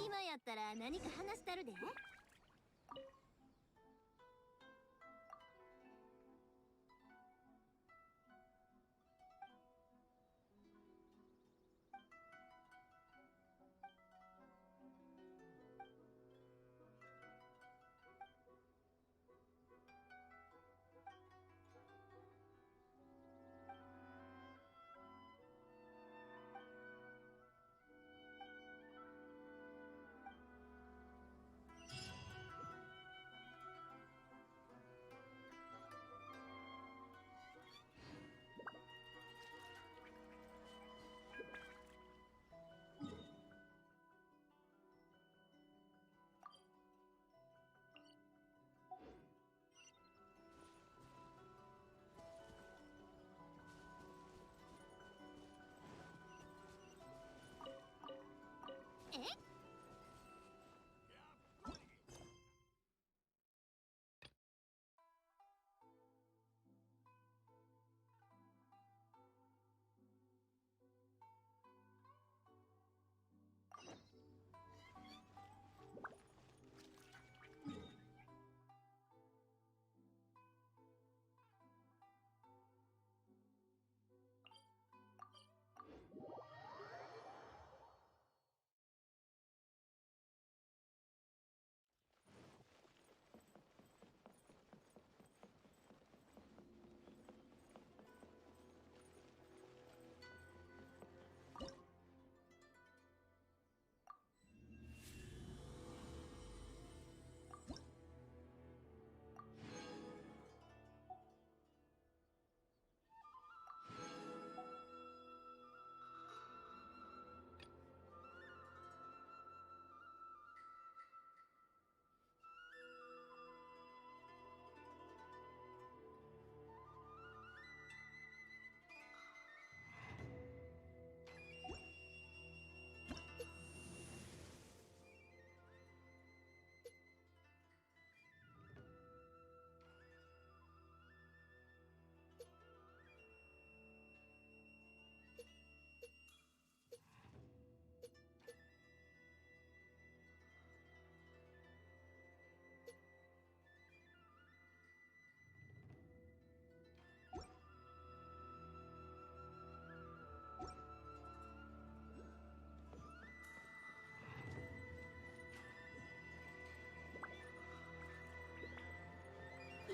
今やったら何か話したるで。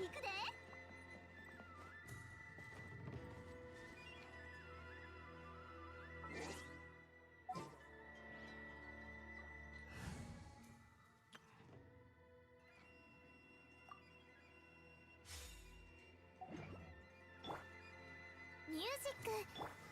行くで。ミュージック。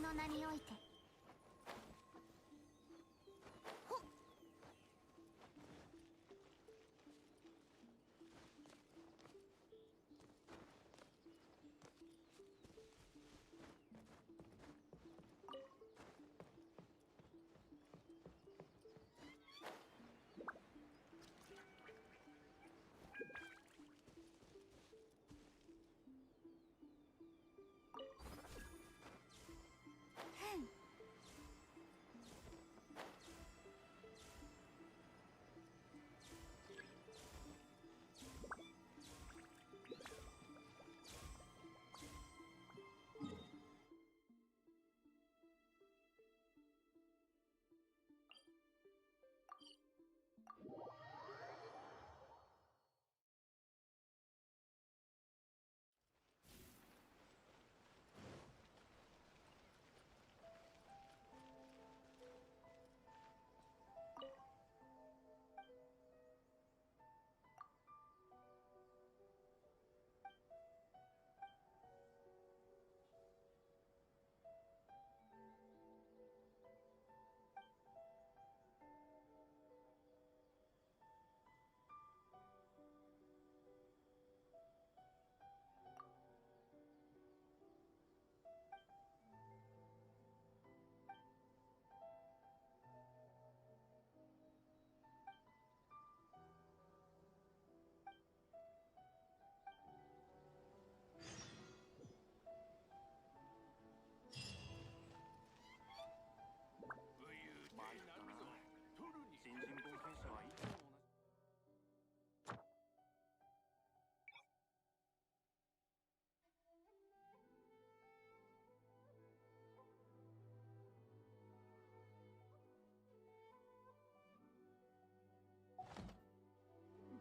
の名において。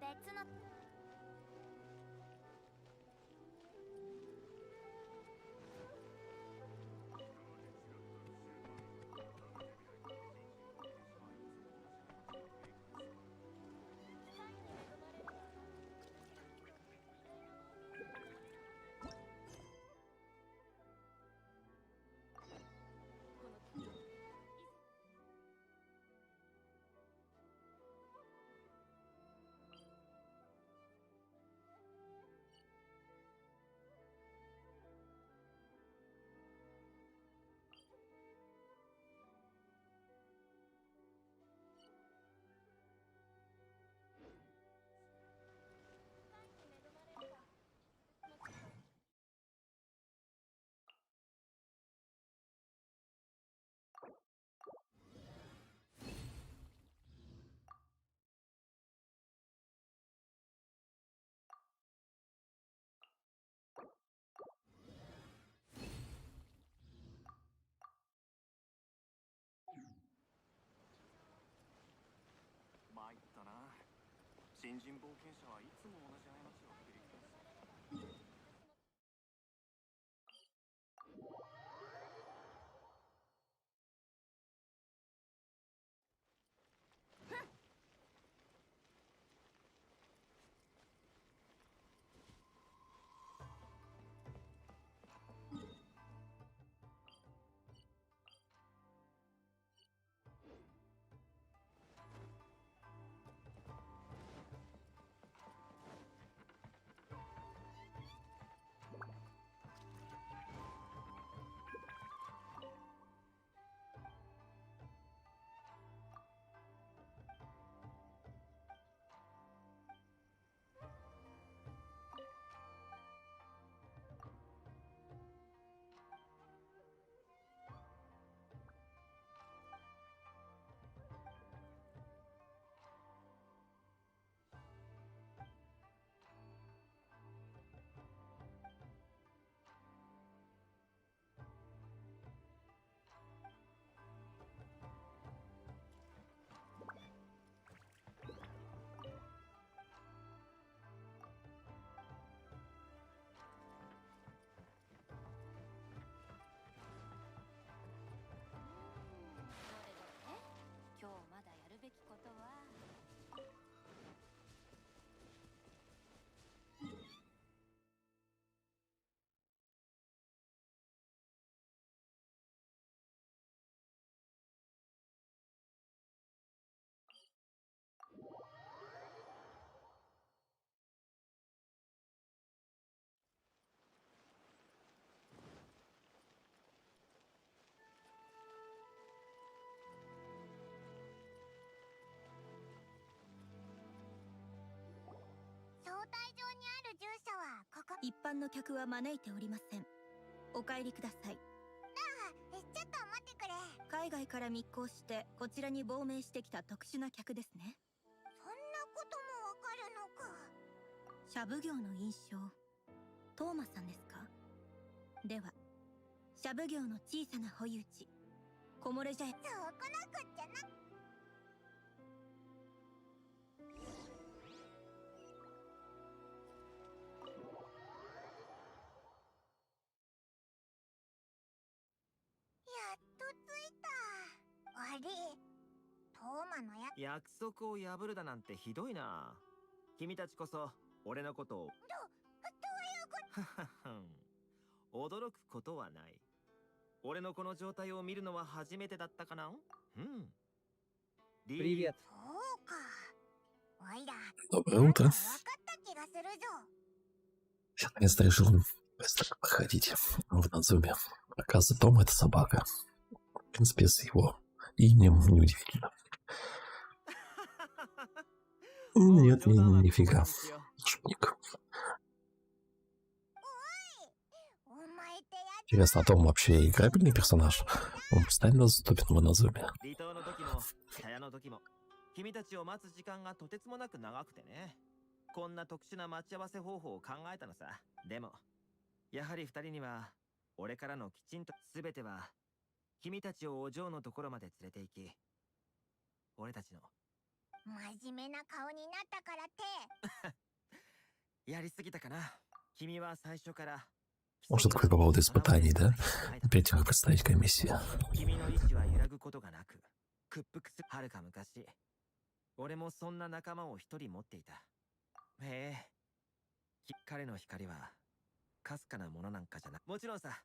別の。参ったな。新人冒険者はいつも同じ過ちを繰り返す。今日まだやるべきことは。か。一般の客は招いておりません。お帰りください。ちょっと待ってくれ。海外から密航してこちらに亡命してきた特殊な客ですね。そんなこともわかるのか。シャブ業の印象、トーマさんですか。ではシャブ業の小さな保有地木漏れ茶屋。そうこなくっちゃな。やっと着いた。あれ、トーマの約束を破るだなんてひどいな。君たちこそ俺のことを。どういうこと？驚くことはない。俺のこの状態を見るのは初めてだったかな。うん。Привет. そうか。おいら、 Доброе なんか утро. わかった気がするぞ。Я наконец-то решил быстро проходить в Надзуме. Оказывается, Том — это собака. В принципе, с его именем неудивительно. Нет, нифига. Шутник. お前ってやつ。 Интересно, а Том вообще играбельный персонаж? Он постоянно доступен в Надзуме. 離島の時も茶屋の時も君たちを待つ時間がとてつもなく長くてね。こんな特殊な待ち合わせ方法を考えたのさ。でもやはり二人には俺からのきちんと全ては君たちをお嬢のところまで連れて行き、俺たちの真面目な顔になったからってやりすぎたかな。君は最初から Может, это по поводу испытаний, да? Перед тем, как представить комиссии. 君の意志は揺らぐことがなく屈服する。はるか昔俺もそんな仲間を一人持っていた。へえ、彼の光はかすかなものなんかじゃない。もちろんさ、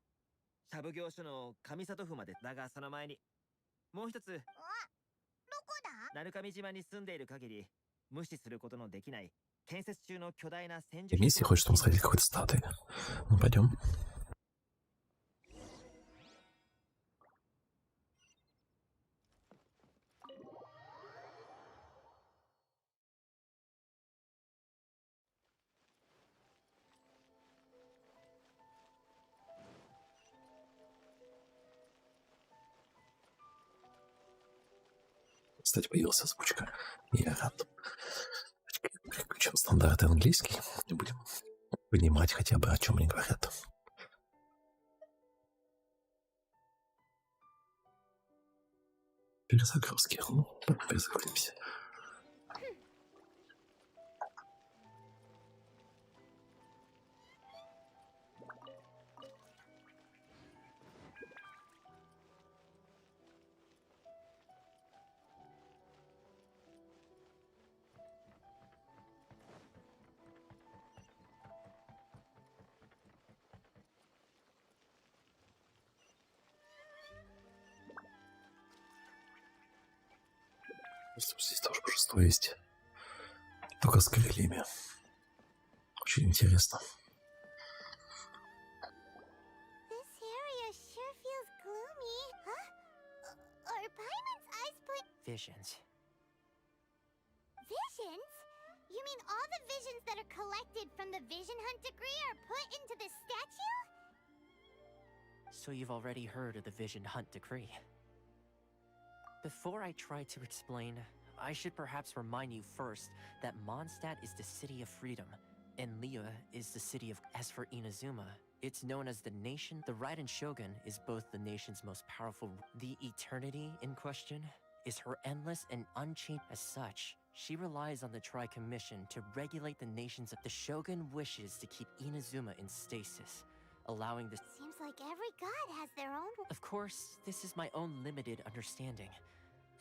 シャブ業所の上里府までだが、その前にもう一つ。どこだ。鳴上島に住んでいる限り無視することのできない建設中の巨大な戦術。Комиссия хочет, чтобы мы сходили к какой-то статуе. Ну, пойдем. Кстати, появилась озвучка. Я рад. Переключим стандарты английский и будем понимать хотя бы, о чем они говорят. Перезагрузки. Ну, перезагрузимся. Здесь тоже божество есть. Только с крыльями. Очень интересно. This area sure feels gloomy. Huh? Are Paimon's eyes put Visions. visions? You mean all the visions that are collected from the vision hunt degree are put into this statue? So you've already heard of the Vision Hunt Decree. Before I try to explain, I should perhaps remind you first that Mondstadt is the city of freedom, and Liyue is the city of... As for Inazuma, it's known as the nation. The Raiden Shogun is both the nation's most powerful... The eternity in question is her endless and unchanged. As such, she relies on the Tri-Commission to regulate the nations of... The Shogun wishes to keep Inazuma in stasis, allowing the... Seems like every god has their own. Of course, this is my own limited understanding.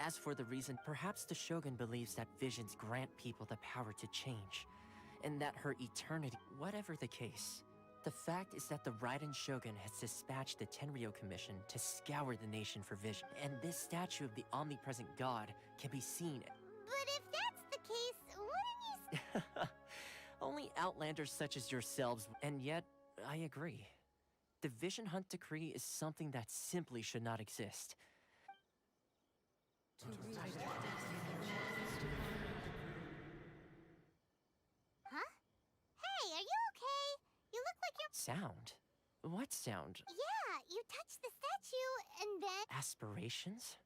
As for the reason, perhaps the Shogun believes that visions grant people the power to change, and that her eternity... Whatever the case, the fact is that the Raiden Shogun has dispatched the Tenryou Commission to scour the nation for vision, and this statue of the omnipresent god can be seen... But if that's the case, wouldn't you... Only outlanders such as yourselves, and yet, I agree. The Vision Hunt Decree is something that simply should not exist. Huh? Hey, are you okay? You sound? What sound? Yeah, you touched the statue and then... Aspirations?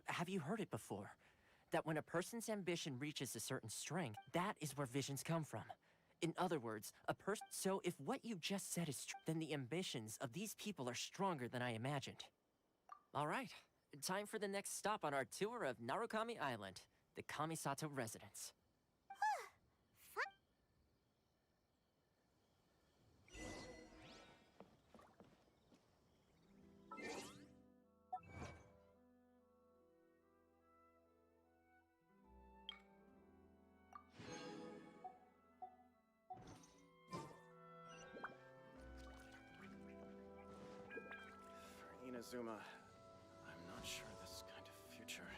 Have you heard it before? That when a person's ambition reaches a certain strength, that is where visions come from. In other words, a person... So if what you just said is true, then the ambitions of these people are stronger than I imagined. All right, time for the next stop on our tour of Narukami Island, the Kamisato residence. Inazuma, I'm not sure this kind of future.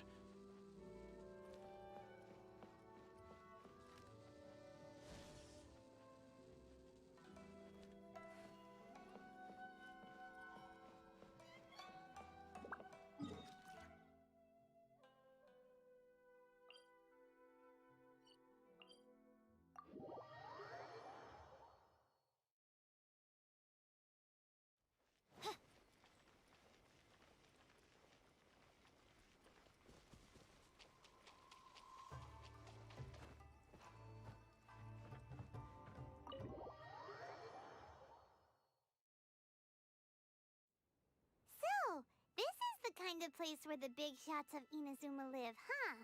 So, this is the kind of place where the big shots of Inazuma live, huh?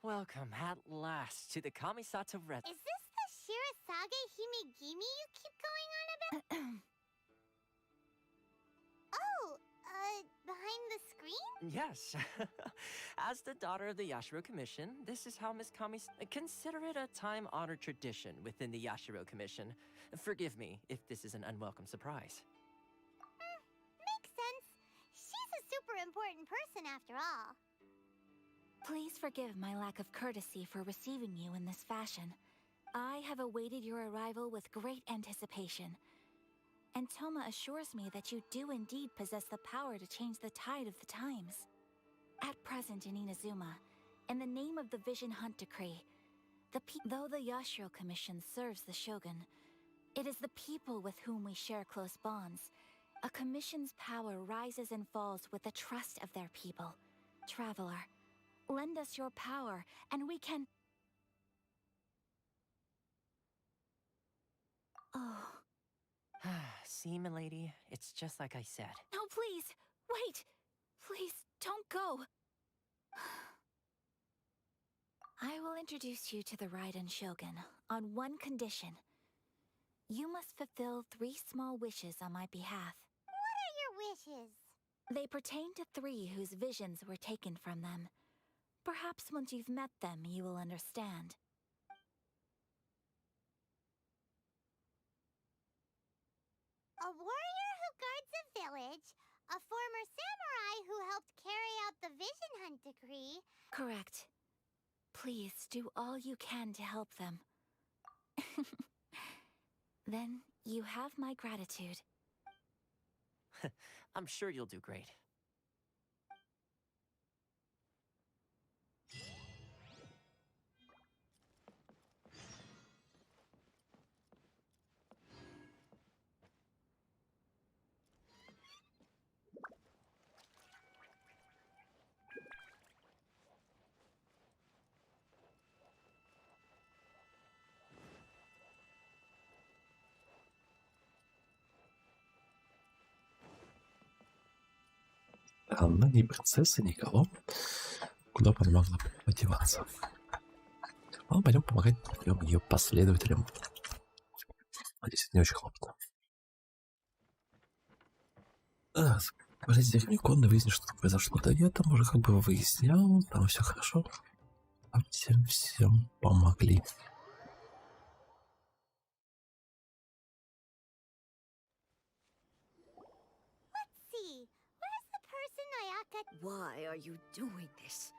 Welcome at last to the Kamisato residence. Is this the Shirasage Himegimi you keep going on about? Oh, behind the screen? Yes. As the daughter of the Yashiro Commission, this is how Miss consider it a time-honored tradition within the Yashiro Commission. Forgive me if this is an unwelcome surprise. Makes sense. She's a super important person after all. Please forgive my lack of courtesy for receiving you in this fashion. I have awaited your arrival with great anticipation. And Toma assures me that you do indeed possess the power to change the tide of the times. At present in Inazuma, in the name of the Vision Hunt Decree, though the Yashiro Commission serves the Shogun, it is the people with whom we share close bonds. A commission's power rises and falls with the trust of their people. Traveler, lend us your power, and we can... Oh... See, milady, it's just like I said. No, please! Wait! Please, don't go! I will introduce you to the Raiden Shogun on one condition. You must fulfill 3 small wishes on my behalf. What are your wishes? They pertain to 3 whose visions were taken from them. Perhaps once you've met them, you will understand. A warrior who guards a village, a former samurai who helped carry out the Vision Hunt Decree. Correct. Please do all you can to help them. Then you have my gratitude. I'm sure you'll do great. Анна, ни принцесса, никого. Куда бы она могла подеваться? Ладно, пойдем помогать ее последователям. Надеюсь, это не очень хлопотно. Подождите, конно выяснить, что там произошло. Да я там уже как бы выяснял, там все хорошо. А всем помогли. Why are you doing this?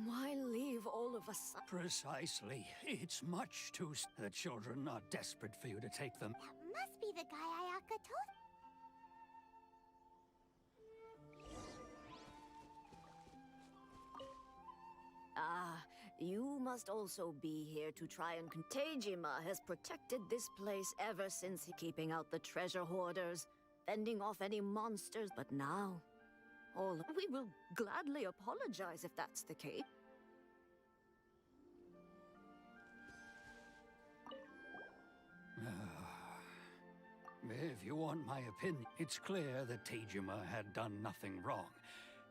Why leave all of us? Precisely. It's much too... The children are desperate for you to take them. Must be the guy Ayaka told. You must must also be here to try and... Tejima has protected this place ever since keeping out the treasure hoarders, fending off any monsters, but now... We will gladly apologize if that's the case. If you want my opinion, it's clear that Tejima had done nothing wrong.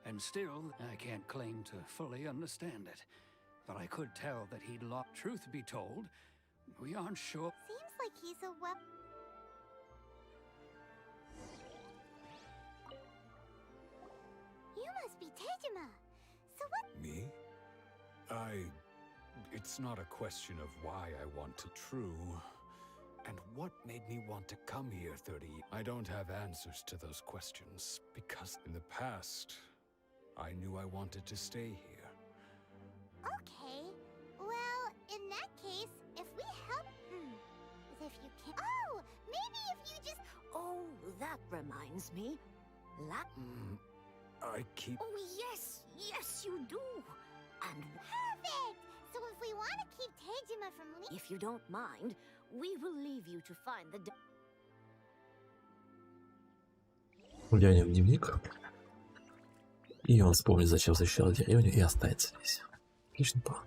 And still, I can't claim to fully understand it. But I could tell that he'd lost. Truth be told, we aren't sure. Seems like he's a web. You must be Tejima. So what? Me? It's not a question of why I want to true. And what made me want to come here 30 years? I don't have answers to those questions, because in the past, I knew I wanted to stay here. Okay. Well, in that case, if we help... if you can... Oh! Maybe if you just... Oh, that reminds me. I keep... Oh, yes! Yes, you do! And... Perfect! So if we want to keep Tejima from leaving... If you don't mind, we will leave you to find the... Глянем в дневник. И он вспомнит, зачем защищал деревню, и останется здесь. Отличный план.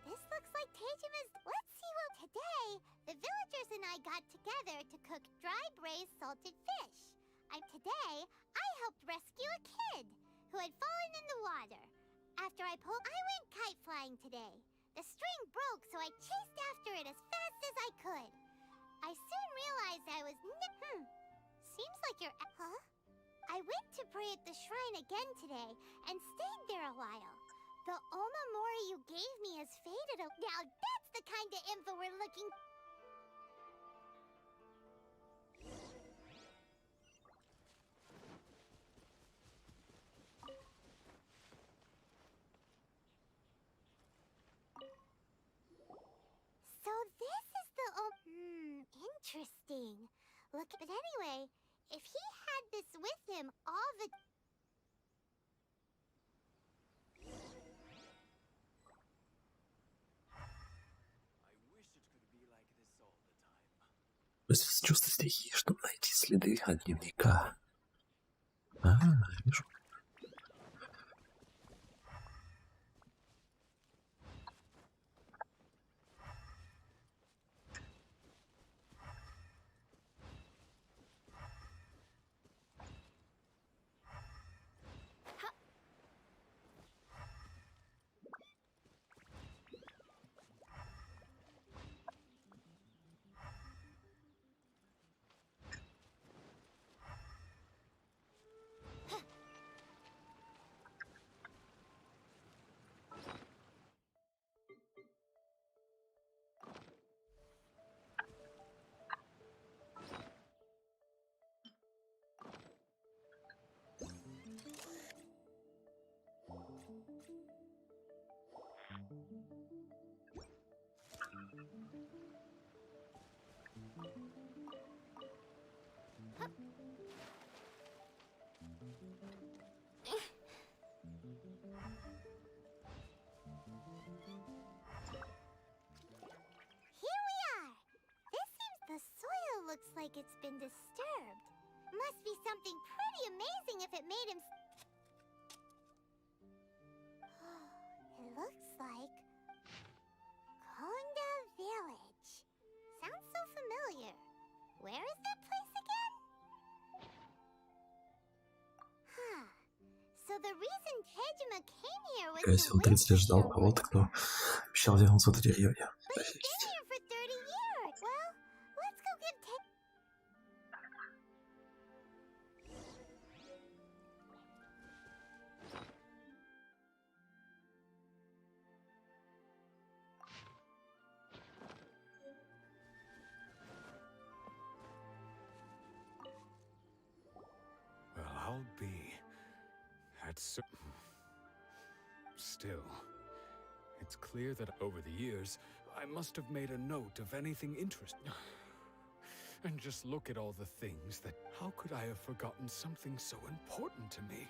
This looks like Tejima's... Let's see what... Today, the villagers and I got together to cook dry braised salted fish. Today, I helped rescue a kid who had fallen in the water. After I went kite flying today. The string broke, so I chased after it as fast as I could. I soon realized I was Seems like you're... Huh? I went to pray at the shrine again today and stayed there a while. The Omamori you gave me has faded. Now that's the kind of info we're looking... So this is the... interesting. Look, but anyway, if he had this with him all the... То есть чувство стихии, чтобы найти следы от дневника. Вижу. Looks like it's been disturbed. Must be something pretty amazing if it made him... It looks like... Konda Village. Sounds so familiar. Where is that place again? So the reason Tejima came here was... Если он 30 лет ждал кого-то, кто обещал вернуться в эту деревню. But he's been here for 30 years. Well, let's go give Tejima... I'll be at still, it's clear that over the years, I must have made a note of anything interesting. And just look at all the things that... How could I have forgotten something so important to me?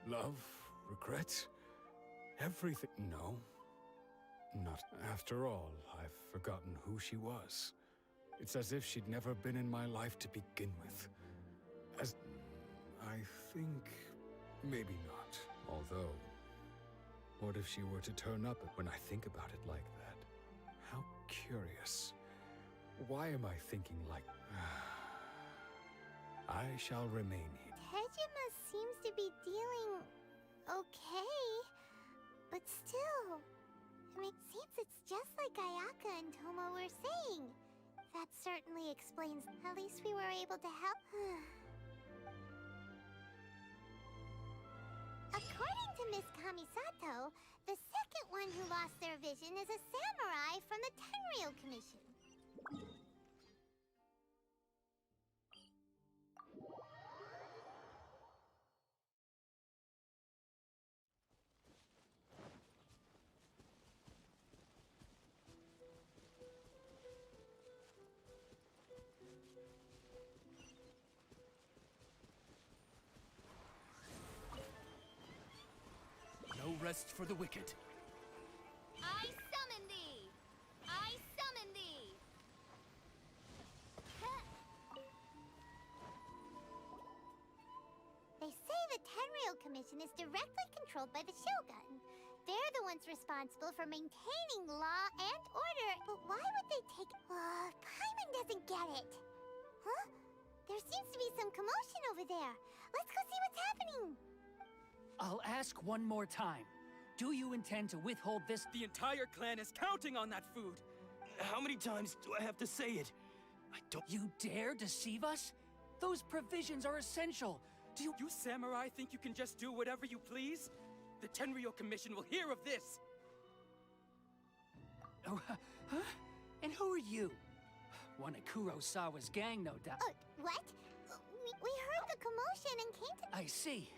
Love, regret, everything. No, not. After all, I've forgotten who she was. It's as if she'd never been in my life to begin with. As I think, maybe not. Although, what if she were to turn up when I think about it like that? How curious. Why am I thinking like... I shall remain here. Tejima seems to be dealing okay, but still, it seems it's just like Ayaka and Toma were saying. That certainly explains. At least we were able to help. According to Miss Kamisato, the second one who lost their vision is a samurai from the Tenryou Commission. No rest for the wicked. I summon thee! I summon thee! They say the Tenryou Commission is directly controlled by the Shogun. They're the ones responsible for maintaining law and order. But why would they take... Paimon doesn't get it. Huh? There seems to be some commotion over there. Let's go see what's happening. I'll ask one more time. Do you intend to withhold this? The entire clan is counting on that food. How many times do I have to say it? I don't... You dare deceive us? Those provisions are essential. Do you... You samurai think you can just do whatever you please? The Tenryou Commission will hear of this! Oh, huh? And who are you? One of Kurosawa's gang, no doubt. What? We heard the commotion and came to... I see.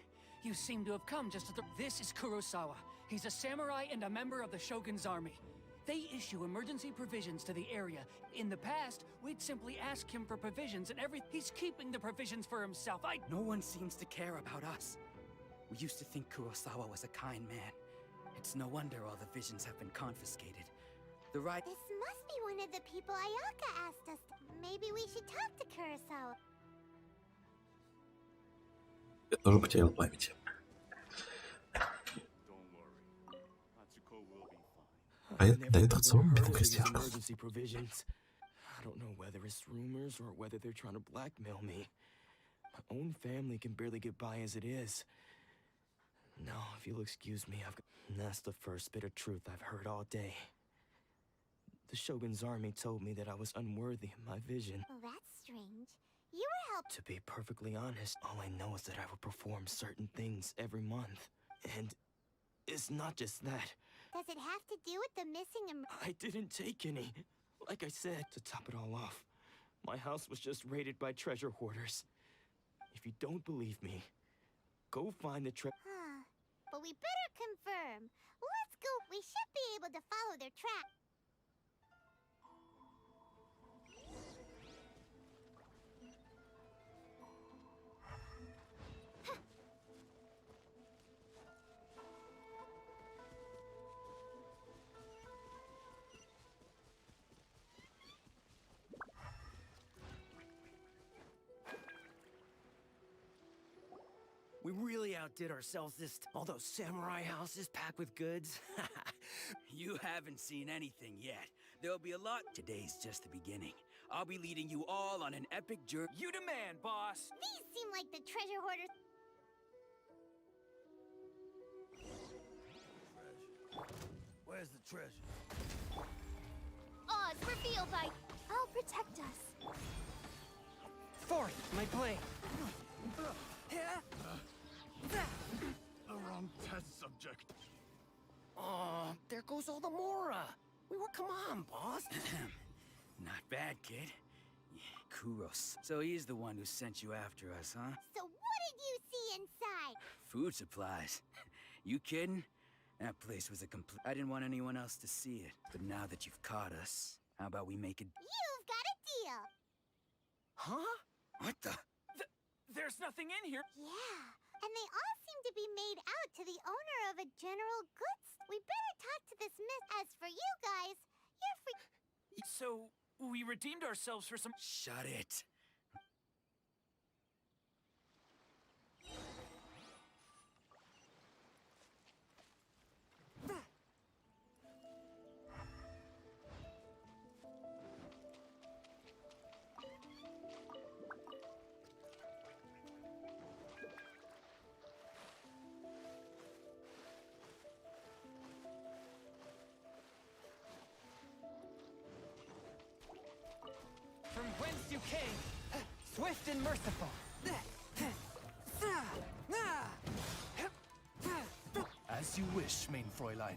You seem to have come just at the... This is Kurosawa. He's a samurai and a member of the Shogun's army. They issue emergency provisions to the area. In the past, we'd simply ask him for provisions and he's keeping the provisions for himself. No one seems to care about us. We used to think Kurosawa was a kind man. It's no wonder all the visions have been confiscated. The right... This must be one of the people Ayaka asked us to... Maybe we should talk to Kurosawa. Я тоже потерял память. А это дает отцом на крестьянках. I don't know whether it's rumors or whether they're trying to blackmail me. My own family can barely get by as it is. No, if you'll excuse me, that's the first bit of truth I've heard all day. The Shogun's army told me that I was unworthy of my vision. Well, that's strange. You were helped. To be perfectly honest, all I know is that I will perform certain things every month. And it's not just that. Does it have to do with the missing... I didn't take any. Like I said, to top it all off, my house was just raided by treasure hoarders. If you don't believe me, go find the But we better confirm. Let's go. We should be able to follow their track. We really outdid ourselves this time. All those samurai houses packed with goods. You haven't seen anything yet. There'll be a lot. Today's just the beginning. I'll be leading you all on an epic journey. You demand, boss! These seem like the treasure hoarders. Where's the treasure? Oz, revealed by... I'll protect us. Forth, my plane! The wrong test subject. Oh, there goes all the Mora. Come on, boss. Not bad, kid. Yeah, Kuros. So he's the one who sent you after us, huh? So what did you see inside? Food supplies. You kidding? That place was a complete... I didn't want anyone else to see it. But now that you've caught us, how about we make it... You've got a deal. Huh? What the... There's nothing in here. Yeah, And they all seem to be made out to the owner of a general goods. We better talk to this miss. As for you guys, you're free. So, we redeemed ourselves for some. Shut it. From whence you came, swift and merciful. As you wish, main Fräulein.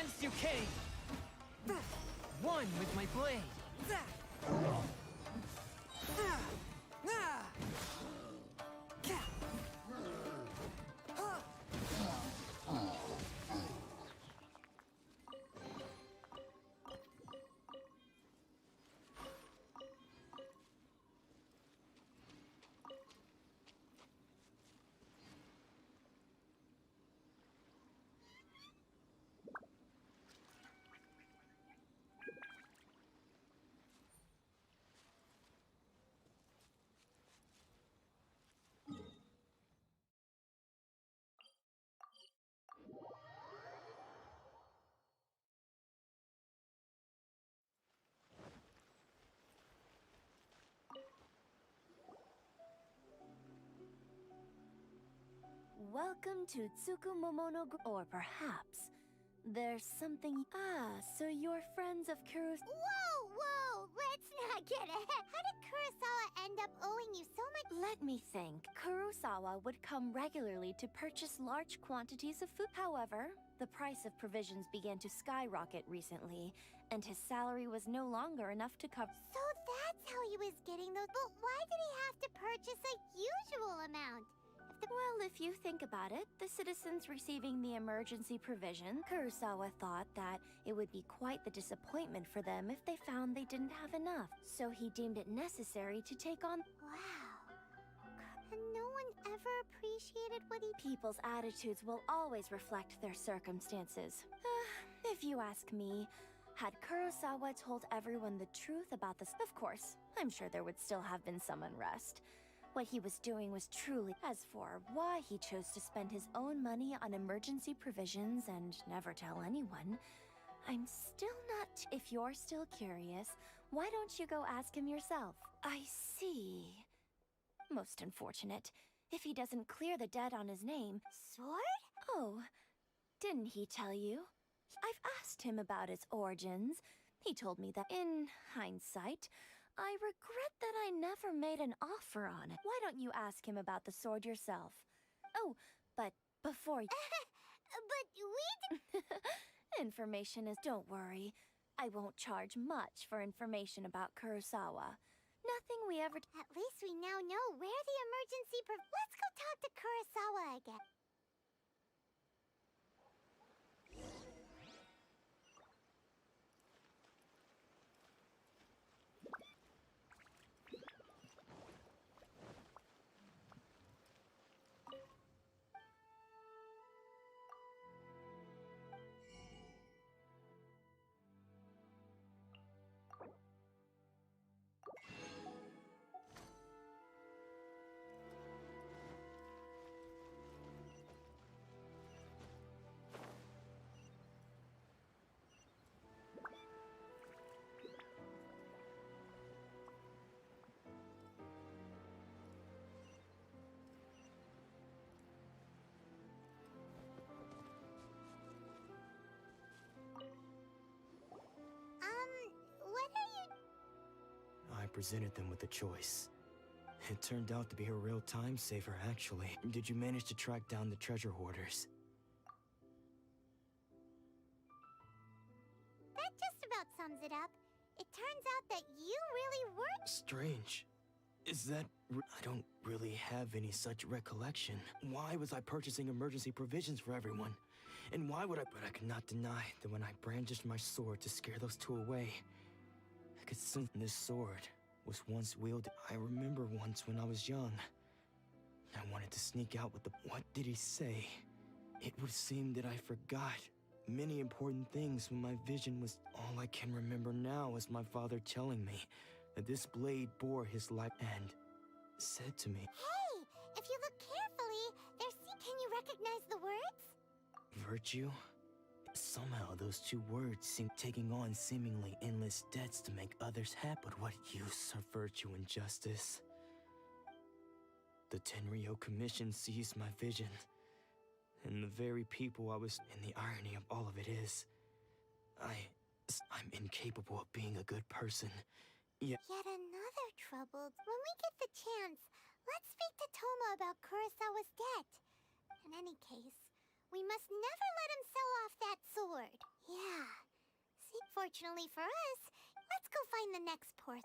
Against you came! One with my blade! Welcome to Tsukumomo no or perhaps there's something. Ah, so you're friends of Kurosawa. Whoa! Let's not get ahead. How did Kurosawa end up owing you so much? Let me think. Kurosawa would come regularly to purchase large quantities of food. However, the price of provisions began to skyrocket recently, and his salary was no longer enough to cover. So that's how he was getting those. But why did he have to purchase a usual amount? Well, if you think about it, the citizens receiving the emergency provision, Kurosawa thought that it would be quite the disappointment for them if they found they didn't have enough. So he deemed it necessary to take on. Wow. And no one ever appreciated what he. People's attitudes will always reflect their circumstances. If you ask me, had Kurosawa told everyone the truth about this, of course, I'm sure there would still have been some unrest. What he was doing was truly. As for why he chose to spend his own money on emergency provisions and never tell anyone, I'm still not. If you're still curious, why don't you go ask him yourself? I see. Most unfortunate. If he doesn't clear the debt on his name. Sword? Oh, didn't he tell you? I've asked him about its origins. He told me that, in hindsight, I regret that I never made an offer on it. Why don't you ask him about the sword yourself? Oh, but before you... But we... Information is... Don't worry. I won't charge much for information about Kurosawa. Nothing we ever... At least we now know where the emergency... Let's go talk to Kurosawa again. I presented them with a choice. It turned out to be a real time saver, actually. Did you manage to track down the treasure hoarders? That just about sums it up. It turns out that you really weren't... Strange. Is that... I don't really have any such recollection. Why was I purchasing emergency provisions for everyone? And why would I... But I could not deny that when I brandished my sword to scare those two away, I could sense this sword was once wielded. I remember once when I was young, I wanted to sneak out with the... What did he say? It would seem that I forgot many important things when my vision was... All I can remember now is my father telling me that this blade bore his life and said to me... Hey! If you look carefully, can you recognize the words? Virtue? Somehow those two words seem taking on seemingly endless debts to make others happy. But what use are virtue and justice? The Tenryo Commission seized my vision, and the very people I was... And the irony of all of it is, I'm incapable of being a good person. Yet another troubled. When we get the chance, let's speak to Toma about Kurosawa's debt. In any case, We must never let him sell off that sword. Yeah. See, fortunately for us, let's go find the next port.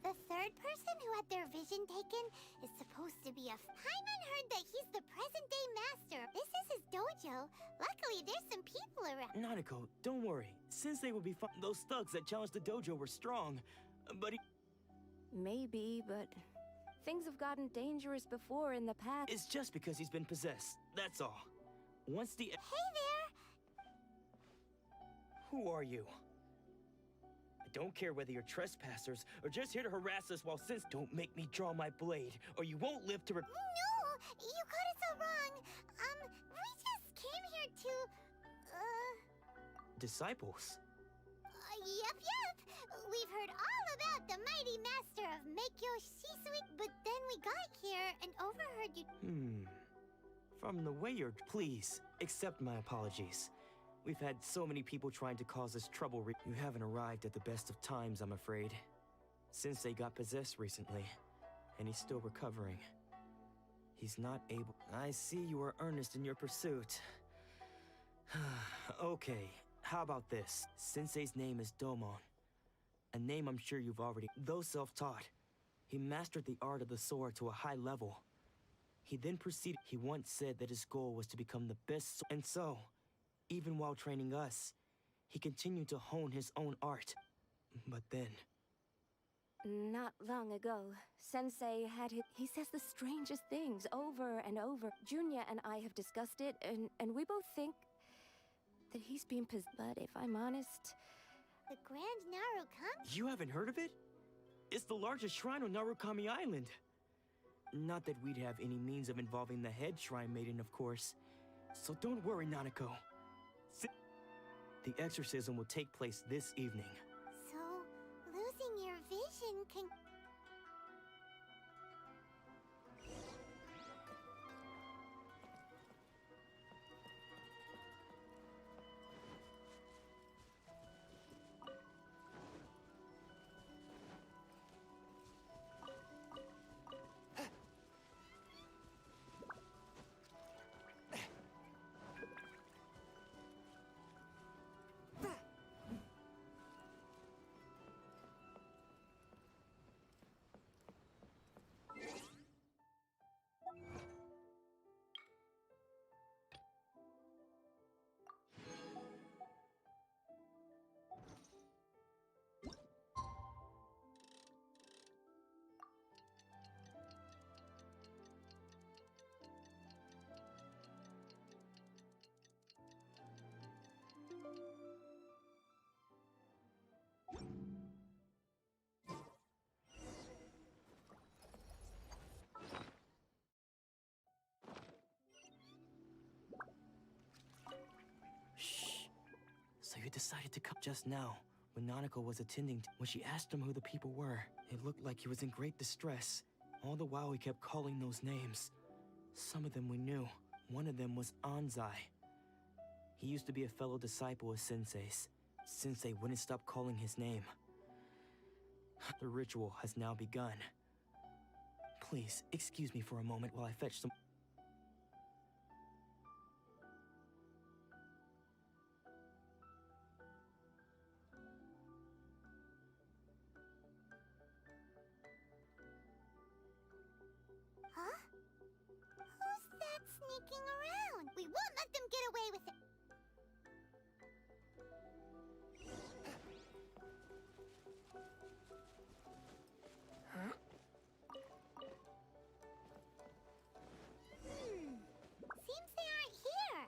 The third person who had their vision taken is supposed to be a... Paimon heard that he's the present-day master. This is his dojo. Luckily, there's some people around. Nanako, don't worry. Sensei will be fine. Those thugs that challenged the dojo were strong, but he... Maybe, but things have gotten dangerous before in the past. It's just because he's been possessed. That's all. Once the... Hey there! Who are you? I don't care whether you're trespassers or just here to harass us while since... Don't make me draw my blade, or you won't live to... No! You got it so wrong. We just came here to... Disciples? Yep. We've heard all about the mighty master of Meikyo Shisui, but then we got here and overheard you... From the way you're... Please, accept my apologies. We've had so many people trying to cause us trouble. You haven't arrived at the best of times, I'm afraid. Sensei got possessed recently, and he's still recovering. He's not able... I see you are earnest in your pursuit. Okay, how about this? Sensei's name is Domon. A name I'm sure you've already... Though self-taught, he mastered the art of the sword to a high level. He then proceeded... He once said that his goal was to become the best... And so, even while training us, he continued to hone his own art. But then... Not long ago, Sensei had he says the strangest things over and over. Junya and I have discussed it, and we both think that he's been possessed. But if I'm honest... The Grand Narukami? You haven't heard of it? It's the largest shrine on Narukami Island. Not that we'd have any means of involving the head shrine maiden, of course. So don't worry, Nanako. The exorcism will take place this evening. So, losing your vision can... So you decided to come just now, when Nanako was attending when she asked him who the people were. It looked like he was in great distress. All the while he kept calling those names. Some of them we knew. One of them was Anzai. He used to be a fellow disciple of Sensei's. Sensei wouldn't stop calling his name. The ritual has now begun. Please, excuse me for a moment while I fetch some... Huh? Who's that sneaking around? We won't let them get away with it. Seems they aren't here.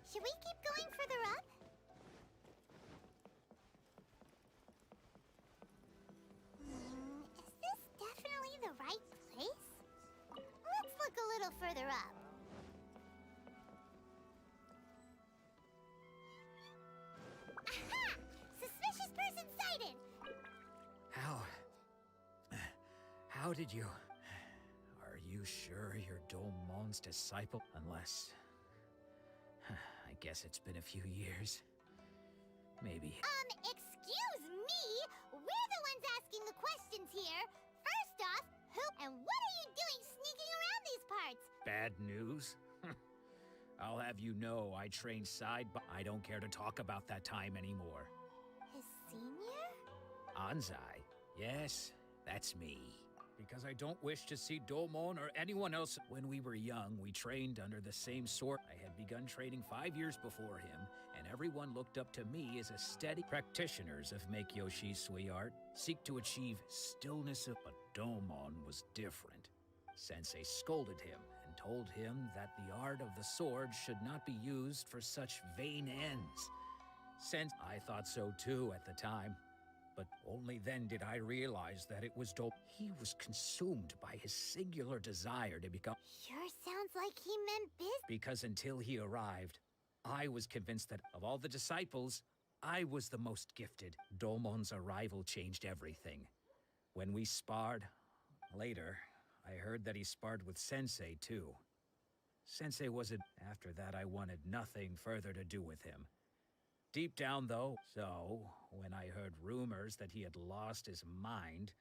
Should we keep going further up? Is this definitely the right place? Let's look a little further up. excited! How did you... Are you sure you're Domon's disciple? Unless... I guess it's been a few years. Maybe... Excuse me? We're the ones asking the questions here. First off, who and what are you doing sneaking around these parts? Bad news? I'll have you know I trained side by... I don't care to talk about that time anymore. His senior? Anzai? Yes, that's me. Because I don't wish to see Domon or anyone else. When we were young, we trained under the same sword. I had begun training 5 years before him, and everyone looked up to me as a steady... Practitioners of Make Yoshi's Sui art seek to achieve stillness of... But Domon was different. Sensei scolded him and told him that the art of the sword should not be used for such vain ends. I thought so too at the time. But only then did I realize that it was he was consumed by his singular desire to become... Sure sounds like he meant business. Because until he arrived, I was convinced that of all the disciples, I was the most gifted. Domon's arrival changed everything. When we sparred, later, I heard that he sparred with Sensei too. Sensei wasn't... After that, I wanted nothing further to do with him. Deep down, though, when I heard rumors that he had lost his mind,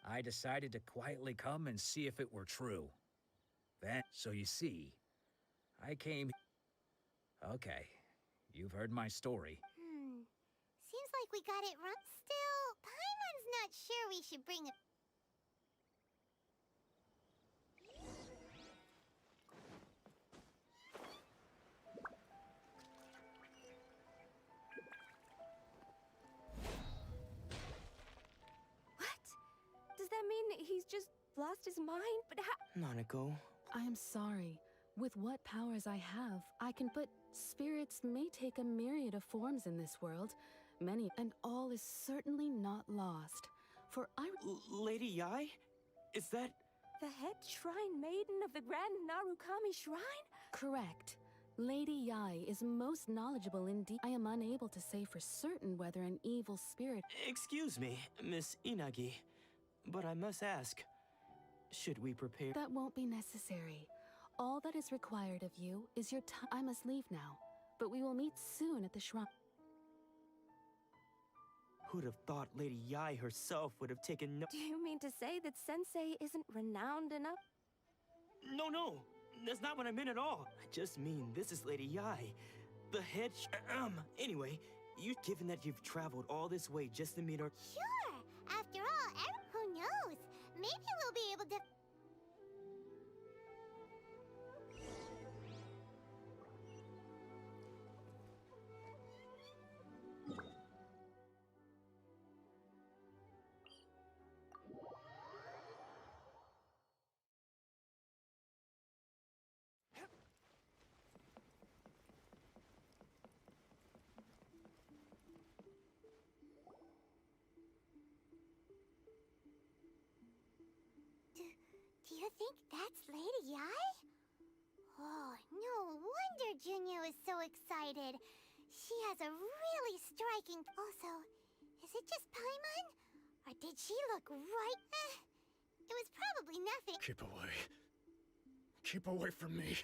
I decided to quietly come and see if it were true. So you see, I came... Okay, you've heard my story. Seems like we got it wrong. Still, Paimon's not sure we should bring it. Does that mean he's just lost his mind? But how— Nanako. I am sorry. With what powers I have, I can put... Spirits may take a myriad of forms in this world. Many, and all is certainly not lost. For I... Lady Yai? Is that... the head shrine maiden of the Grand Narukami Shrine? Correct. Lady Yai is most knowledgeable indeed. I am unable to say for certain whether an evil spirit... Excuse me, Miss Inagi, but I must ask, should we prepare... That won't be necessary. All that is required of you is your time. I must leave now, but we will meet soon at the shrine. Who'd have thought Lady Yai herself would have taken no... Do you mean to say that Sensei isn't renowned enough? No, that's not what I meant at all. I just mean this is Lady Yai, the head Anyway, given that you've traveled all this way just to meet her... Sure! After all, who knows? Maybe we'll be able to... Do you think that's Lady Yai? Oh, no wonder Junyo is so excited. She has a really striking... Also, is it just Paimon? Or did she look right... it was probably nothing... Keep away. Keep away from me.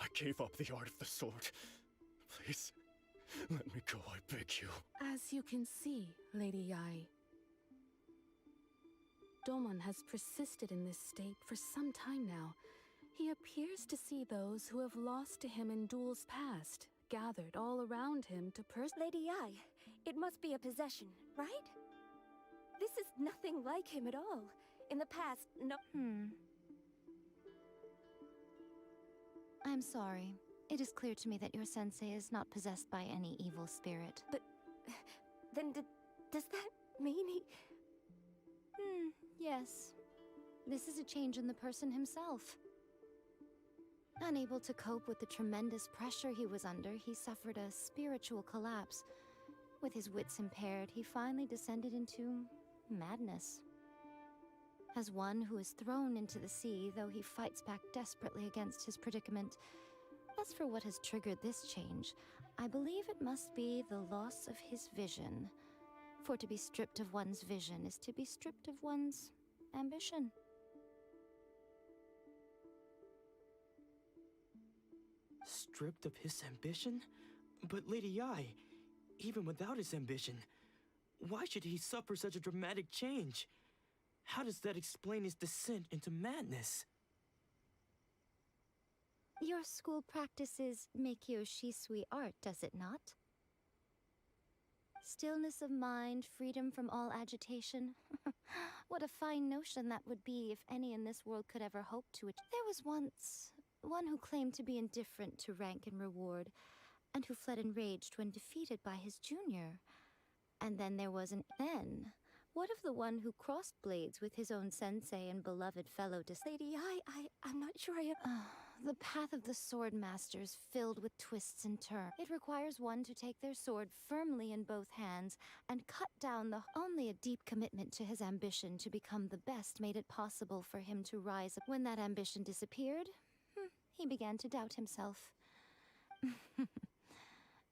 I gave up the art of the sword. Please, let me go, I beg you. As you can see, Lady Yai, Domon has persisted in this state for some time now. He appears to see those who have lost to him in duels past, gathered all around him to Lady Yai, it must be a possession, right? This is nothing like him at all. In the past, no— I'm sorry. It is clear to me that your sensei is not possessed by any evil spirit. But... then does that mean he... Yes. This is a change in the person himself. Unable to cope with the tremendous pressure he was under, he suffered a spiritual collapse. With his wits impaired, he finally descended into madness. As one who is thrown into the sea, though he fights back desperately against his predicament. As for what has triggered this change, I believe it must be the loss of his vision. For to be stripped of one's vision is to be stripped of one's ambition. Stripped of his ambition? But Lady Yi, even without his ambition, why should he suffer such a dramatic change? How does that explain his descent into madness? Your school practices Meikyo Shisui art, does it not? Stillness of mind, freedom from all agitation. What a fine notion that would be if any in this world could ever hope to it. There was once one who claimed to be indifferent to rank and reward, and who fled enraged when defeated by his junior. And then there was what of the one who crossed blades with his own sensei and beloved fellow Lady, I'm not sure I am. The path of the sword master is filled with twists and turns. It requires one to take their sword firmly in both hands and cut down only a deep commitment to his ambition to become the best made it possible for him to rise up. When that ambition disappeared, he began to doubt himself.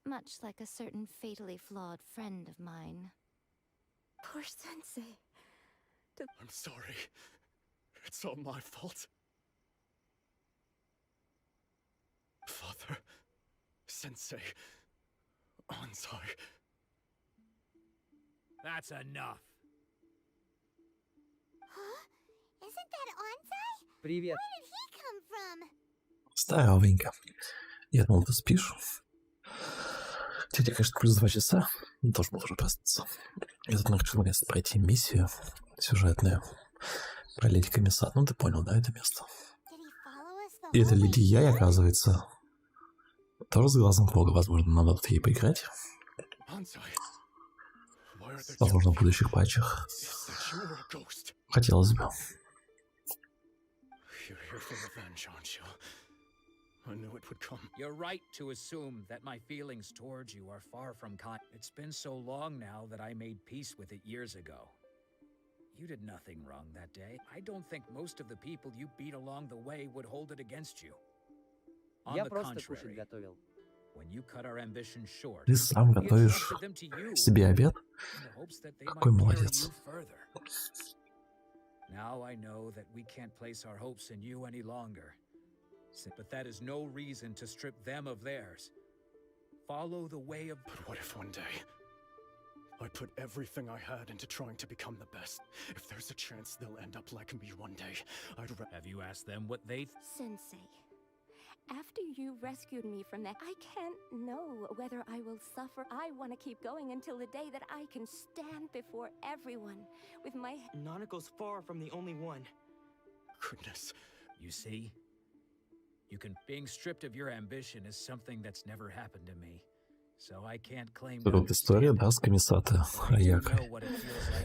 Much like a certain fatally flawed friend of mine. Poor sensei. I'm sorry. It's all my fault. Father, Sensei, Ansai. That's enough. Huh? Isn't that Ansai? Привет. Where did he come from? Здоровенько. Я думал, ты спишь. Тебе, конечно, плюс 2 часа. Тоже был уже проснуться. Я тут хочу наконец-то пройти миссию сюжетную про леди Комиссар. Ну, ты понял, да, это место? И эта леди Яй, оказывается, тоже с глазом бога. Возможно, надо тут ей поиграть. Возможно, в будущих патчах. Хотелось бы. I knew it would come. You're right to assume that my feelings towards you are far from kind. It's been so long now that I made peace with it years ago. You did nothing wrong that day. I don't think most of the people you beat along the way would hold it against you. On Я the просто contrary, кушать готовил. when you cut our ambition short, Ты сам we готовишь entrusted them to you себе обед? in the hopes that they Какой might carry молодец. you further. Now I know that we can't place our hopes in you any longer. But that is no reason to strip them of theirs. Follow the way of... But what if one day I put everything I had into trying to become the best? If there's a chance they'll end up like me one day, Have you asked them what they... Sensei, after you rescued me from that, I can't know whether I will suffer. I want to keep going until the day that I can stand before everyone with my... Nanako's far from the only one. Goodness. You see? Being stripped of your ambition is something that's never happened to me. So I can't claim... Тут история, да, с комиссата Аякой.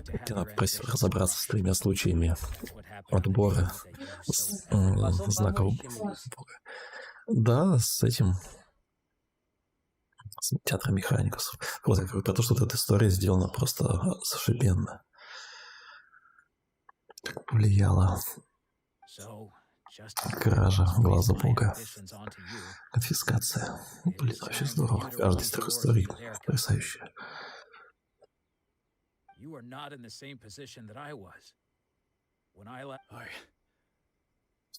Где она просила разобраться с 3 случаями отбора знаков бога. Да, с этим... С театром механикусов. Вот, я говорю про то, что эта история сделана просто зашибенно. Как повлияла кража глаза бога, конфискация. Блин, вообще здорово. Каждая из 3 историй потрясающая.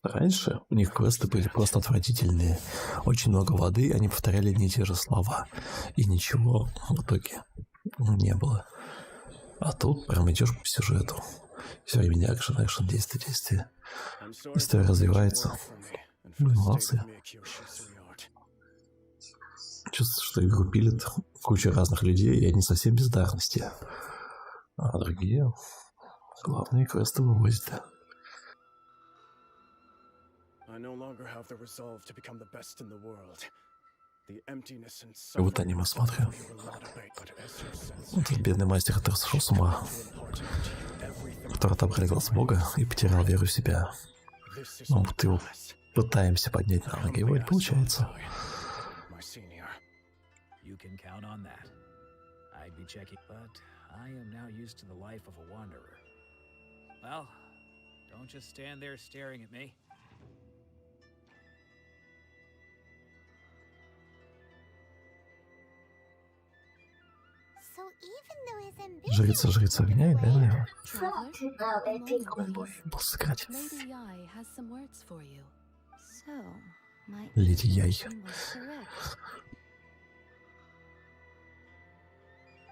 Раньше у них квесты были просто отвратительные. Очень много воды, они повторяли одни и те же слова. И ничего в итоге не было. А тут прям идешь по сюжету. Все время экшен, действие. История развивается. Молодцы. Чувствую, что игру пилит куча разных людей, и они совсем бездарности. А другие главные квесты вывозят. И вот аниме смотрю. Вот этот бедный мастер, который сошел с ума, который отобрали глаз бога и потерял веру в себя. Ну вот его пытаемся поднять на ноги, его и получается. So even though his ambition Жрица огня, да? Traveler, Был сыграть. Lady Yai has some words for you. So, my Леди Яй. intuition was correct.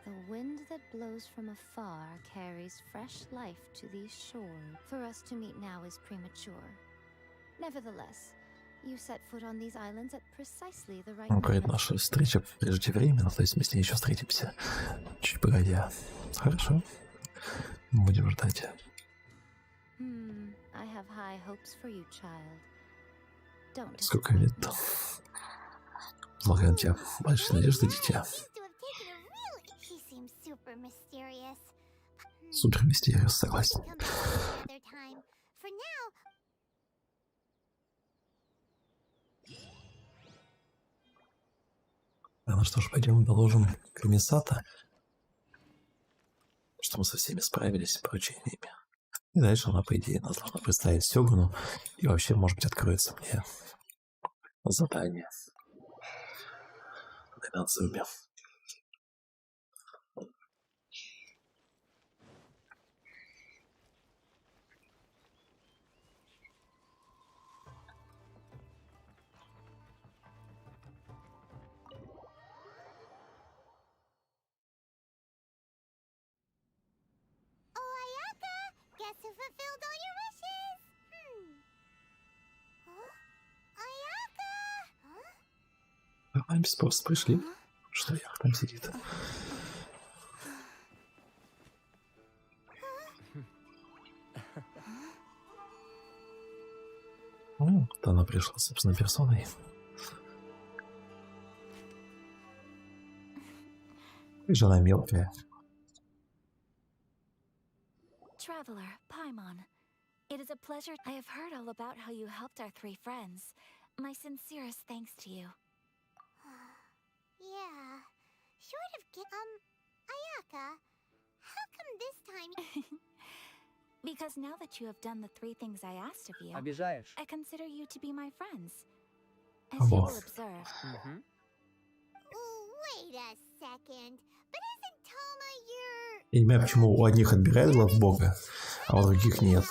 The wind that blows from afar carries fresh life to these shores. For us to meet now is premature. Nevertheless, you set foot on these islands at precisely the right Он говорит, moment. наша встреча преждевременна, то есть мы с ней еще встретимся. Чуть погодя. Хорошо. Будем ждать. I have high hopes for you, child. Don't Сколько лет? Возлагаю на тебя большие надежды, дитя. He seems super mysterious. Супер мистериус, согласен. Come back another time. For now, Ну что ж, пойдем доложим комиссата, что мы со всеми справились с поручениями. И дальше она, по идее, нас должна представить Сёгуну. И вообще, может быть, откроется мне задание. На Дзуме. guess who fulfilled all your wishes? Huh? Ayaka? Huh? Нормально, без спроса пришли. Что я там сидит? Ну, вот она пришла, собственно, персоной. И же она мелкая. Traveler, Paimon, it is a pleasure. I have heard all about how you helped our three friends. My sincerest thanks to you. Yeah. Short of Ayaka, how come this time? Because now that you have done the three things I asked of you, Обижаешь? I consider you to be my friends. As you will observe. Wait a second. But isn't Toma your... Я не понимаю, почему у одних отбирают глаз бога, а у других нет.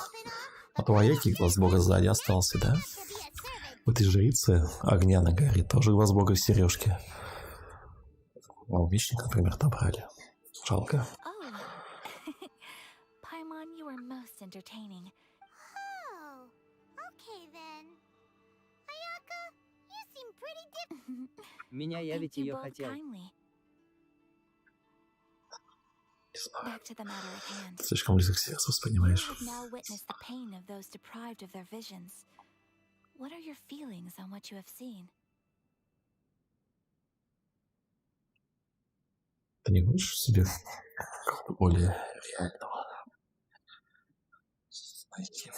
А то у Аяки глаз бога сзади остался, да? У этой жрицы огня на горе тоже глаз бога в сережке. А у мечника, например, отобрали. Жалко. Paimon, you are most entertaining. Oh, okay then. Ayaka, you seem pretty different. Меня я ведь ее хотел. Back to the matter at hand. Слишком близко к сердцу, понимаешь? You have now witnessed the pain of those deprived of their visions. What are your feelings on what you have seen? Ты не хочешь себе какого-то более реального найти?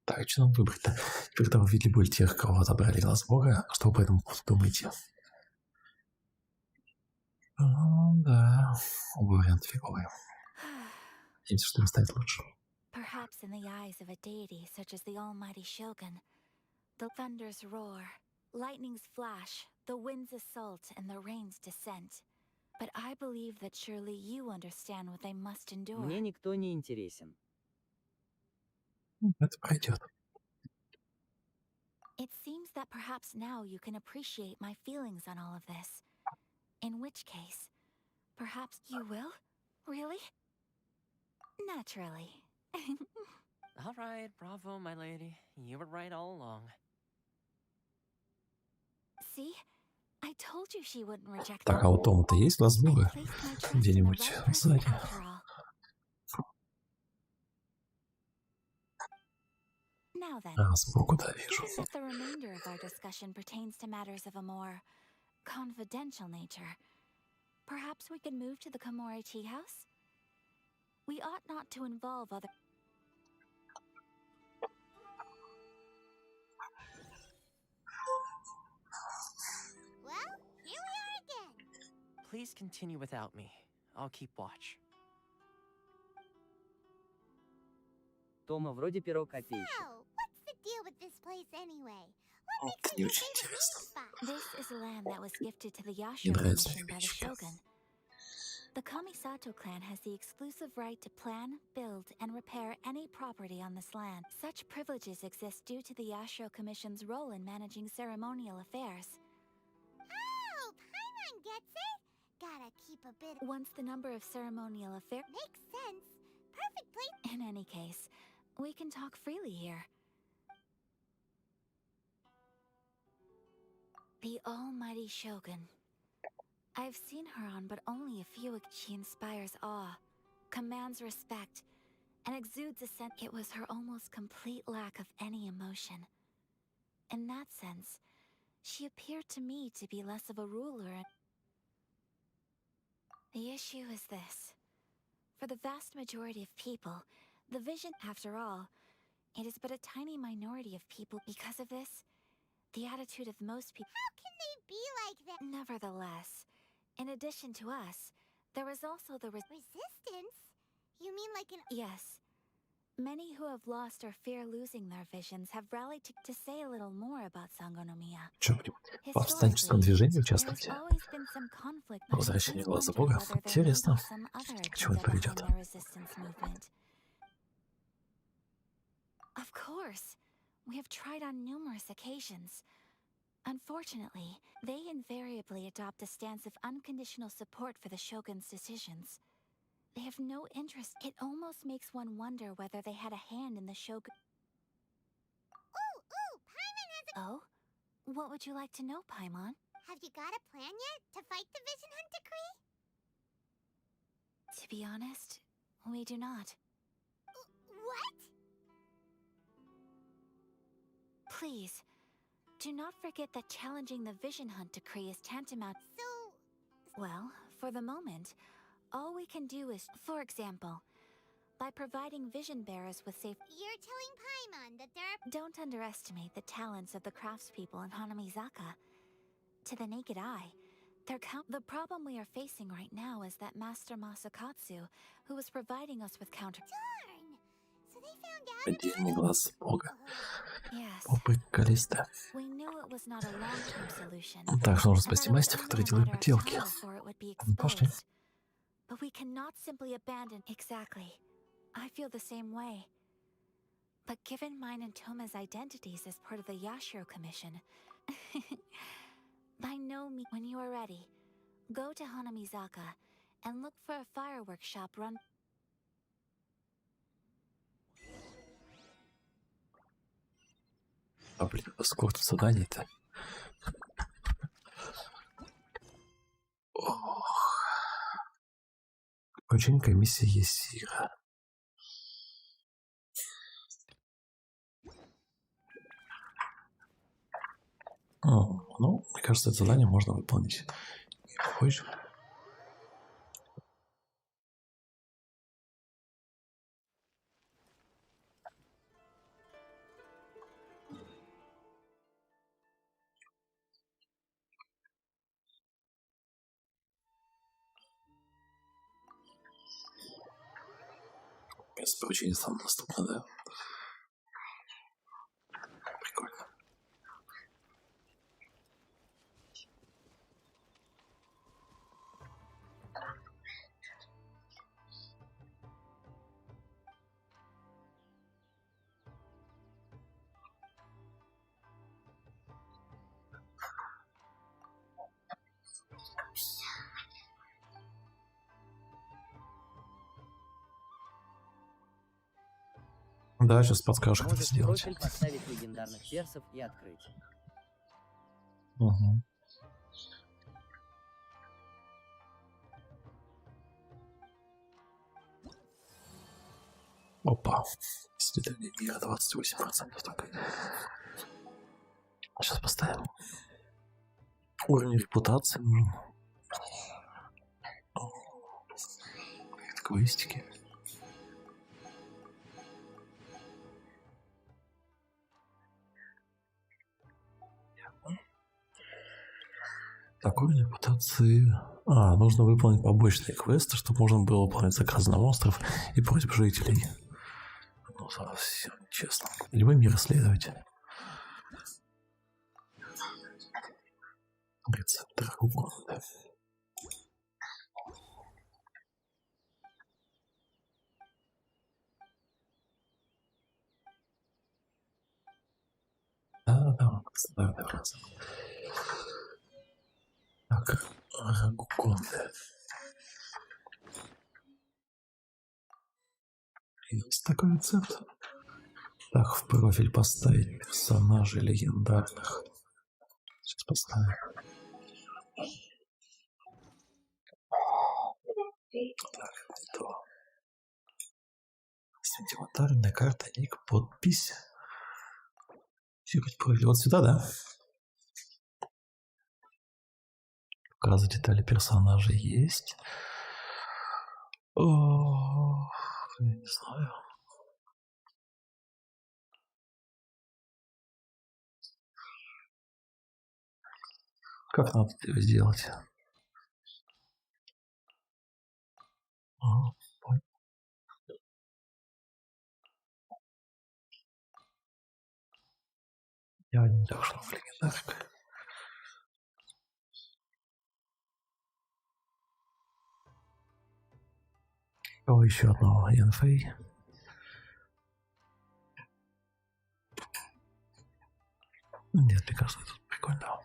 Так, что нам выбрать-то? Теперь, когда вы видели боль тех, кого отобрали глаз бога, что вы по этому поводу думаете? Да, оба варианта фиговые. Надеемся, что им станет лучше. Perhaps in the eyes of a deity such as the almighty Shogun, the thunders roar, lightnings flash, the winds assault, and the rains descent. But I believe that surely you understand what they must endure. Мне никто не интересен. Это пройдет. It seems that perhaps now you can appreciate my feelings on all of this. In which case, perhaps you will? Really? Naturally. All right, bravo, my lady. You were right all along. See? I told you she wouldn't reject Так, а у Тома-то есть глаз бога? Где-нибудь сзади. Now then, Сбоку, да, вижу. given that the remainder of our discussion pertains to matters of a more confidential nature, perhaps we could move to the Komori tea house? We ought not to involve other... Well, here we are again. Please continue without me. I'll keep watch. Тома вроде перо копеечек. So, what's the deal with this place anyway? Это не очень интересно. This is land that was gifted to the Не Yashiro нравятся Commission мне by the птички. Shogun. The Kamisato clan has the exclusive right to plan, build, and repair any property on this land. Such privileges exist due to the Yashiro Commission's role in managing ceremonial affairs. Oh, Paimon gets it. Gotta keep a bit. Once the number of ceremonial affairs Makes sense. Perfectly. In any case, we can talk freely here. The almighty Shogun. I've seen her on but only a few. She inspires awe, commands respect, and exudes a sense. It was her almost complete lack of any emotion. In that sense, she appeared to me to be less of a ruler. The issue is this. For the vast majority of people, the vision, after all, it is but a tiny minority of people. Because of this, the attitude of most people. How can they be like that? Nevertheless, in addition to us, there is also the resistance? You mean like an... Yes. Many who have lost or fear losing their visions have rallied to say a little more about Sangonomiya. Что, будем в повстанческом движении участвовать? Always been some conflict. Возвращение глаза Бога? Интересно. К чему это приведет? Of course. We have tried on numerous occasions. Unfortunately, they invariably adopt a stance of unconditional support for the Shogun's decisions. They have no interest. It almost makes one wonder whether they had a hand in the Shogun. Ooh, Paimon has a... Oh? What would you like to know, Paimon? Have you got a plan yet to fight the Vision Hunt Decree? To be honest, we do not. What? Please, do not forget that challenging the Vision Hunt Decree is tantamount. Well, for the moment, all we can do is, for example, by providing vision bearers with safe. You're telling Paimon that there are... Don't underestimate the talents of the craftspeople in Hanamizaka. To the naked eye, the problem we are facing right now is that Master Masakatsu, who was providing us with counter. Darn! So they found out. Отдельный глаз Бога. Yes. Попыкались-то. We knew it was not a long-term solution. Так, нужно спасти мастера, который делает поделки. Пошли. But we cannot simply abandon. Exactly. I feel the same way. But given mine and Toma's identities as part of the Yashiro Commission, by no means, when you are ready, go to Hanamizaka and look for a fireworks shop run. А блин, сколько тут заданий-то? Очень комиссия Есира. Ну, мне кажется, это задание можно выполнить и позже. Место поручения самое доступное, да? Прикольно. Да, сейчас подскажешь, как это сделать. Поставить легендарных персов и открыть. Угу. Опа. Исследование мира 28% только. Сейчас поставим. Уровень репутации. Квестики. Так, уровень репутации... нужно выполнить побочные квесты, чтобы можно было выполнять заказы на монстров и против жителей. Ну, совсем честно. Либо мир исследовать. Рецепт дракона. Да, так, рагуконды. Есть такой рецепт. Так, в профиль поставить персонажей легендарных. Сейчас поставим. Так, то. Сентиментальная карта, ник, подпись. Профиль вот сюда, да? Показы детали персонажей есть. О, я не знаю. Как надо это сделать? Ага, понял. Я не должен в легендарку. О, еще одного инфей. Нет, мне кажется, тут прикольно.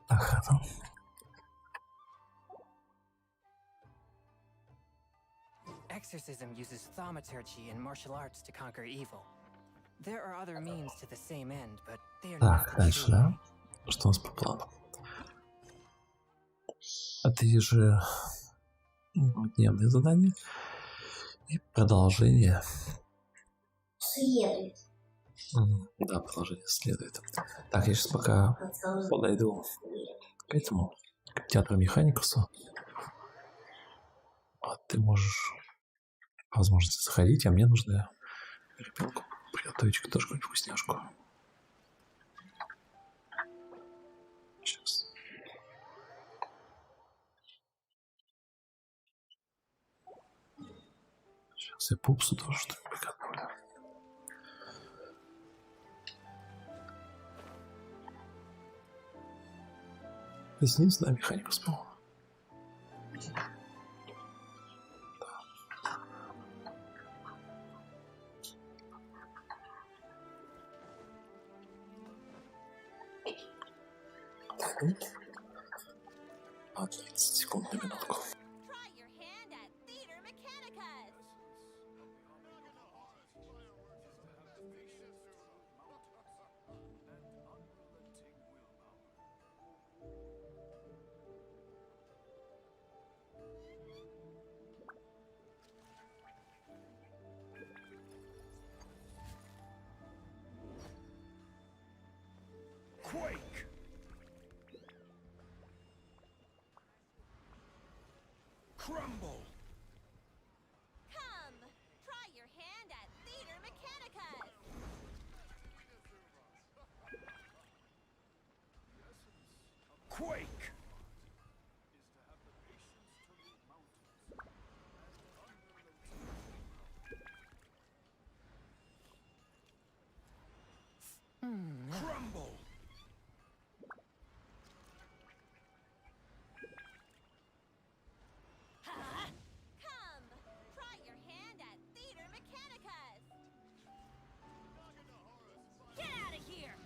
Ага. Exorcism uses thaumaturgy and martial arts to conquer evil. There are other means to the same end, but they are not Так, дальше, да? Что у нас по плану? Это ежедневные задания и продолжение. Следует. Да, продолжение следует. Так, я сейчас пока подойду к этому, к театру механикусу. А ты можешь по возможности заходить, а мне нужно ребенку приготовить тоже какую-нибудь вкусняшку. Сейчас. Сейчас я пупсу тоже что-нибудь приготовлю. Ты снизу, да, механикус, по-моему? А, 30 секунд на минутку. Quake! Crumble! Come, try your hand at Theater Mechanicus. Quake! Crumble! Come, try your hand at Theater Mechanicus. Get out of here!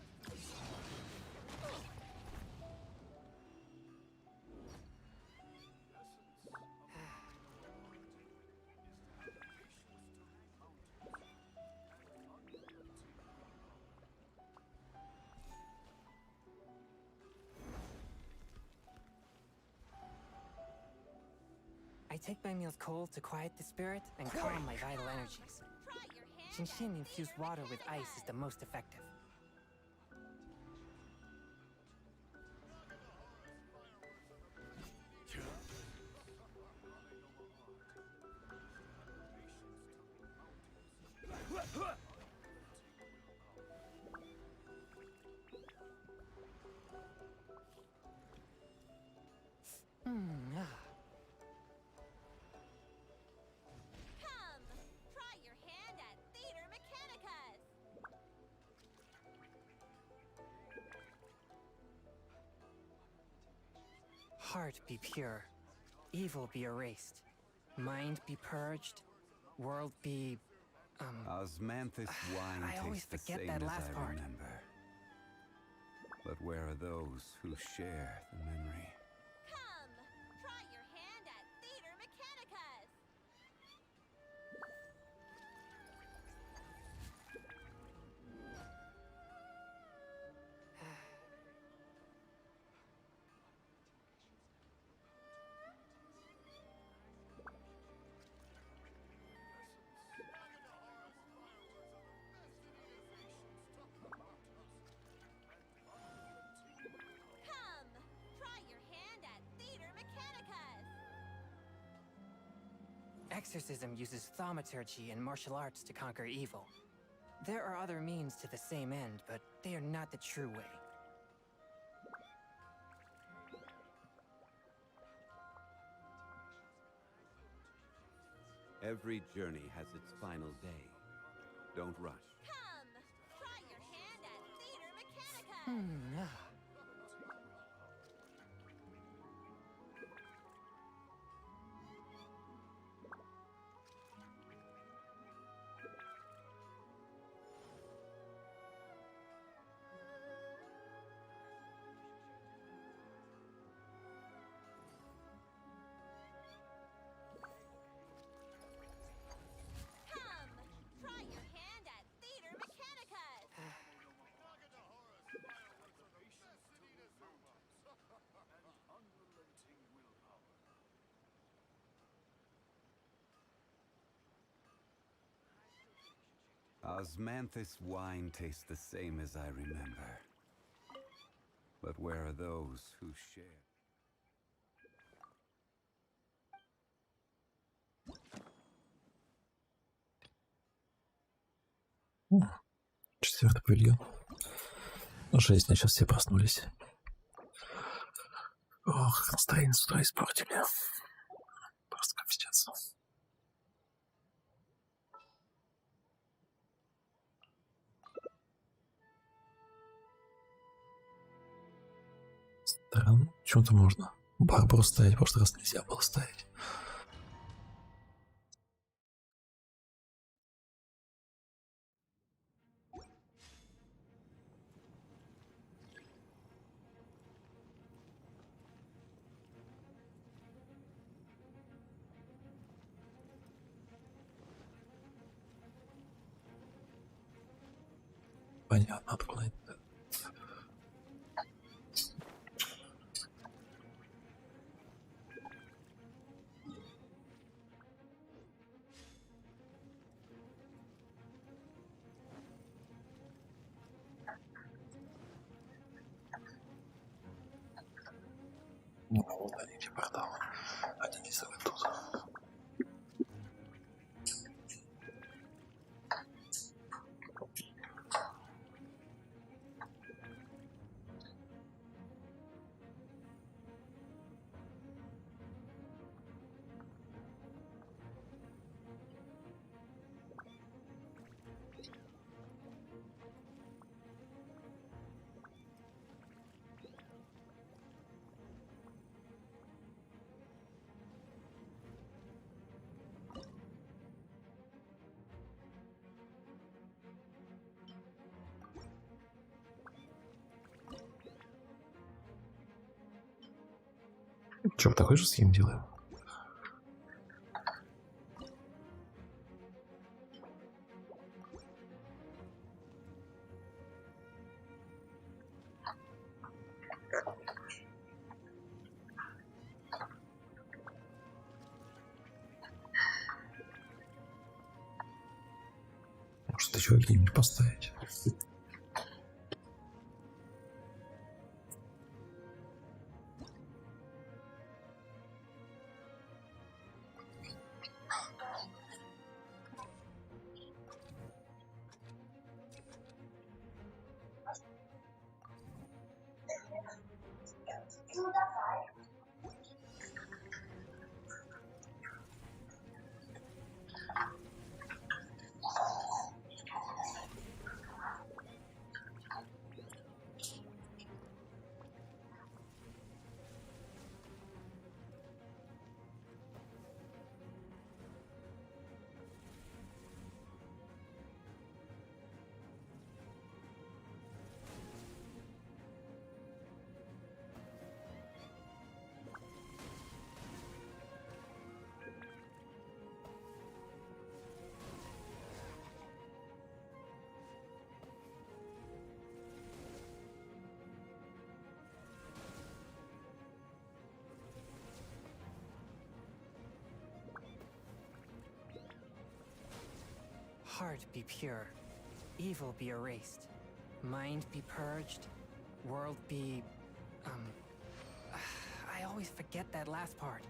I take my meals cold to quiet the spirit and calm my vital energies. Genshin infused water with ice is the most effective. Come, try your hand at Theater Mechanicus. Heart be pure, evil be erased, mind be purged, world be... Osmanthus wine I always tastes the forget same that as last I part. remember. But where are those who share the memory? Come, try your hand at Theater Mechanicus. Come, try your hand at Theater Mechanicus. Exorcism uses thaumaturgy and martial arts to conquer evil. There are other means to the same end, but they are not the true way. Every journey has its final day. Don't rush. Come, try your hand at Theater Mechanicus. Come, try your hand at Theater Mechanicus. Osmanthus wine tastes the same as I remember. But where are those who share? Четвертый павильон. Жизнь, сейчас все проснулись. Ох, настроение с утра испортили. Просто капец. Странно, почему-то можно Барбару ставить, в прошлый раз нельзя было ставить. Понятно, откуда это. Ну, вот они, эти порталы. Один из них тут. Че, такой же схем делаем? Может, еще где-нибудь поставить? heart be pure, evil be erased, mind be purged, world be... I always forget that last part.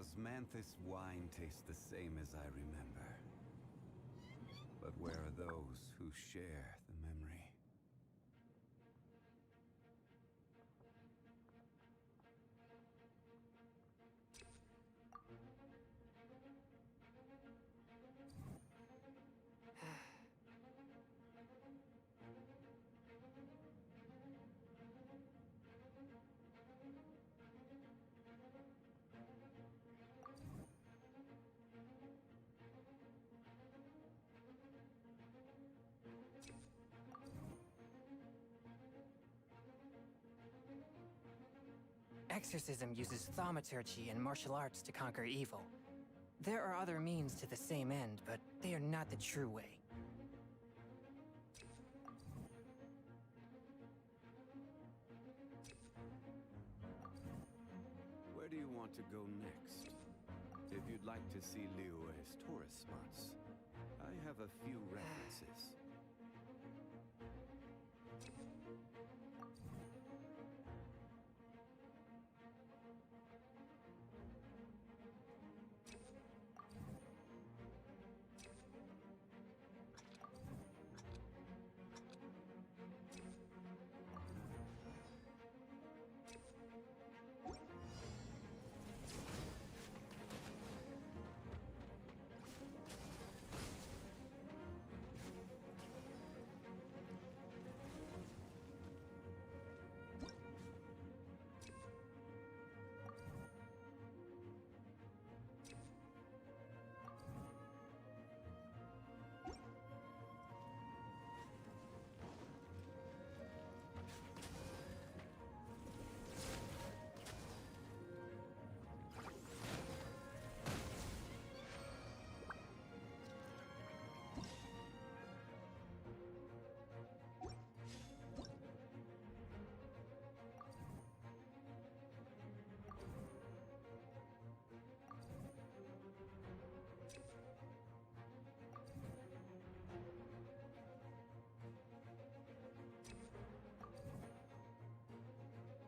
Osmanthus wine tastes the same as I remember. But where are those who share the memory? Exorcism uses thaumaturgy and martial arts to conquer evil. There are other means to the same end, but they are not the true way. Where do you want to go next? If you'd like to see Liyue's tourist spots, I have a few references.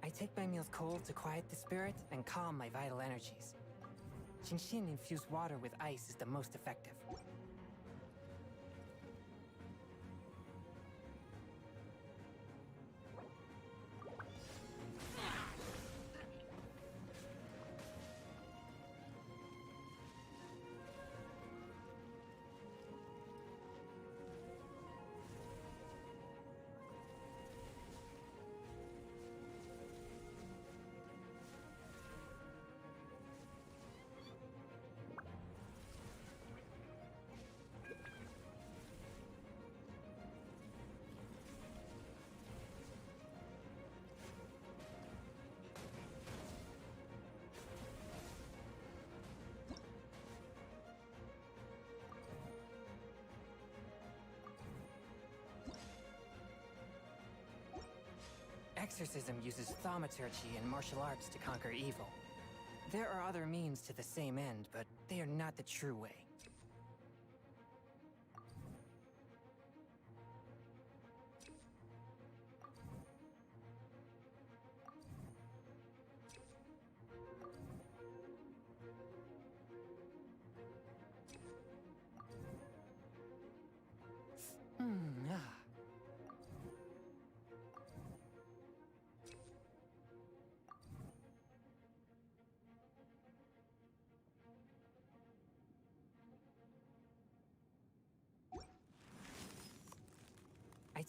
I take my meals cold to quiet the spirit and calm my vital energies. Genshin infused water with ice is the most effective. Exorcism uses thaumaturgy and martial arts to conquer evil. There are other means to the same end, but they are not the true way.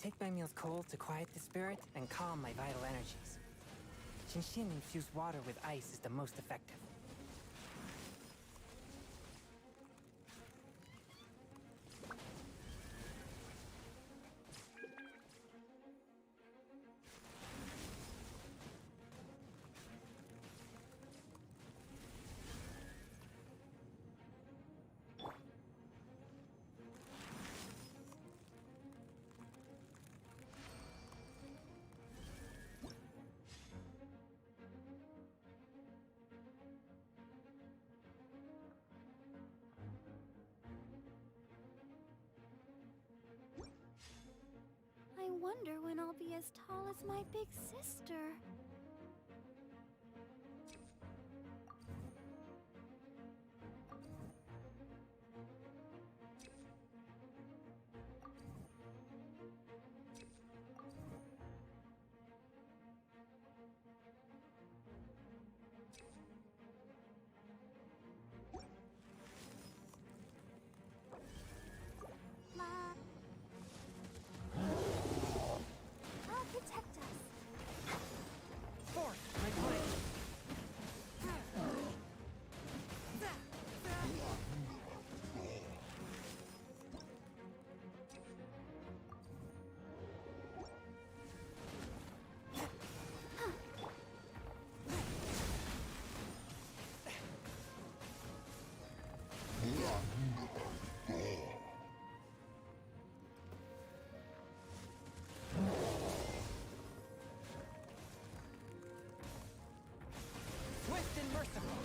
take my meals cold to quiet the spirit and calm my vital energies. Shinshin infused water with ice is the most effective. I wonder when I'll be as tall as my big sister. I'll protect us. Forth, my blade! Swift and merciful!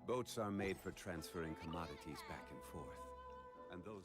Boats are made for transferring commodities back and forth. And those...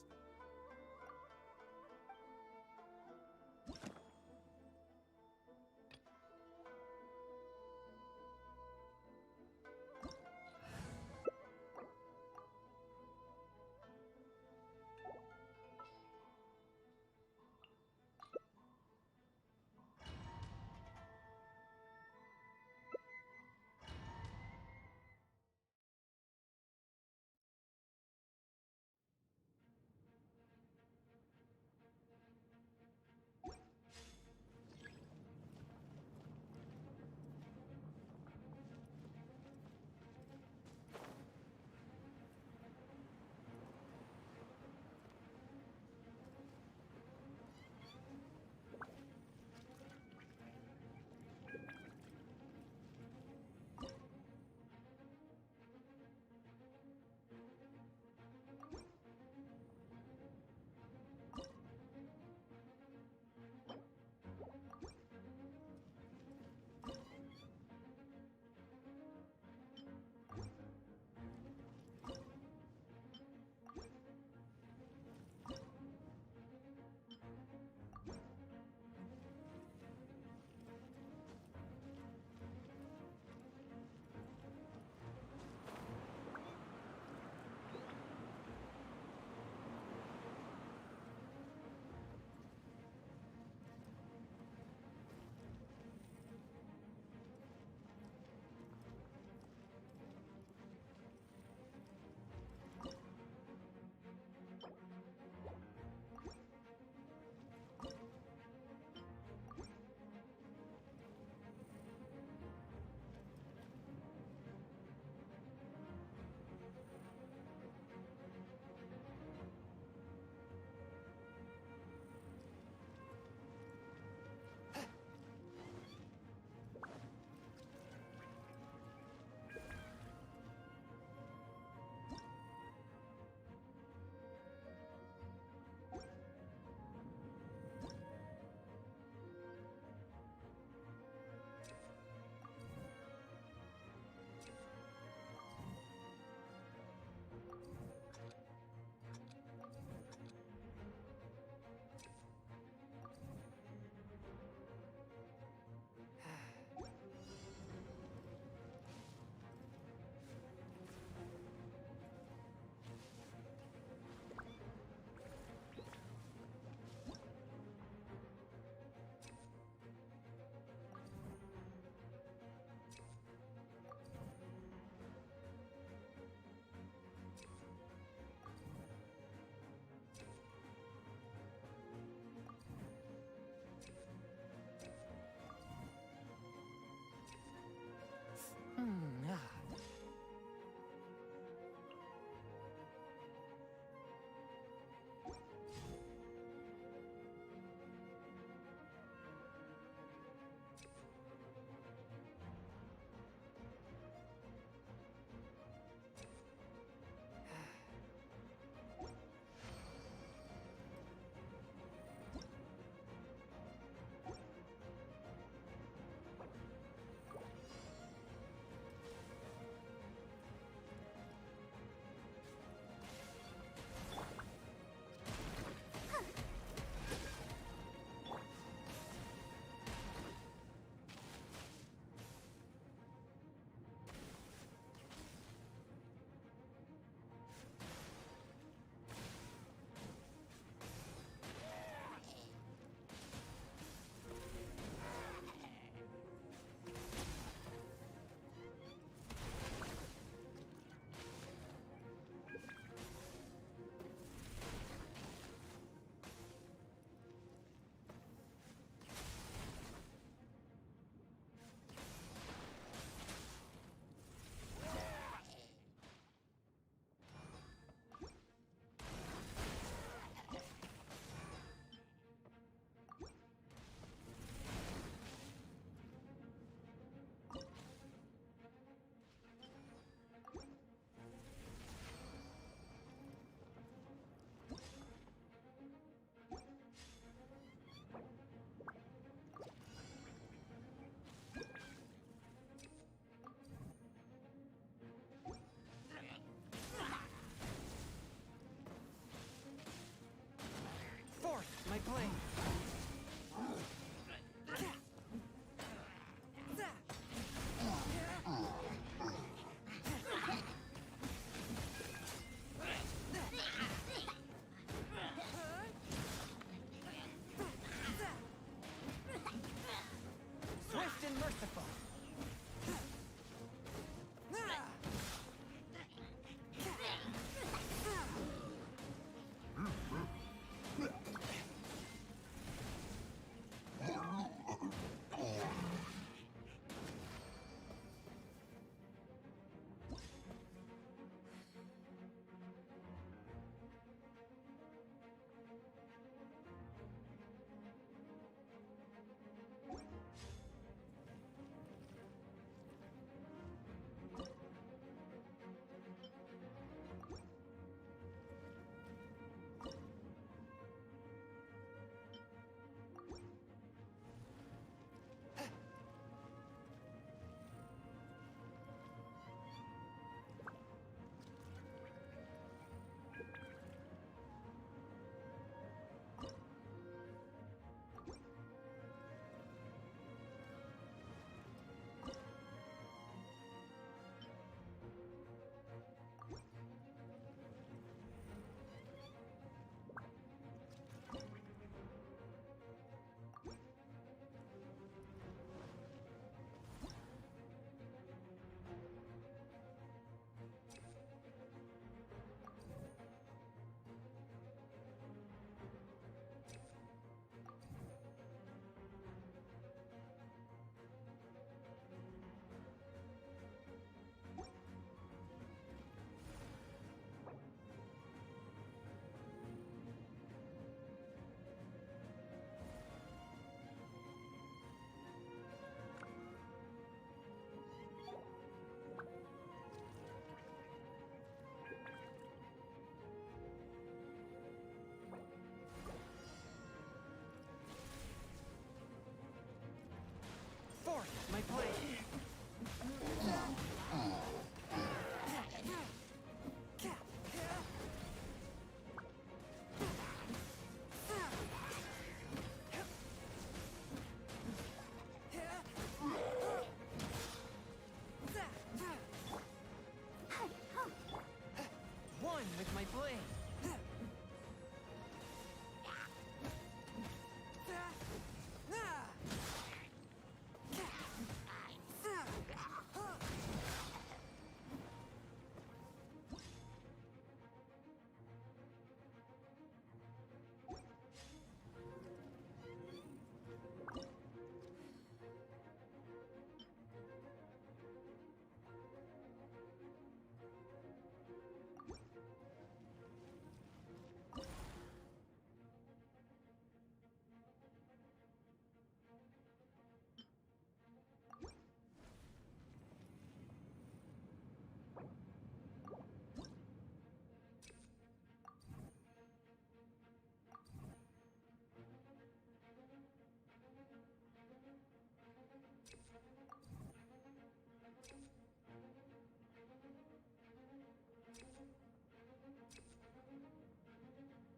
with my blade.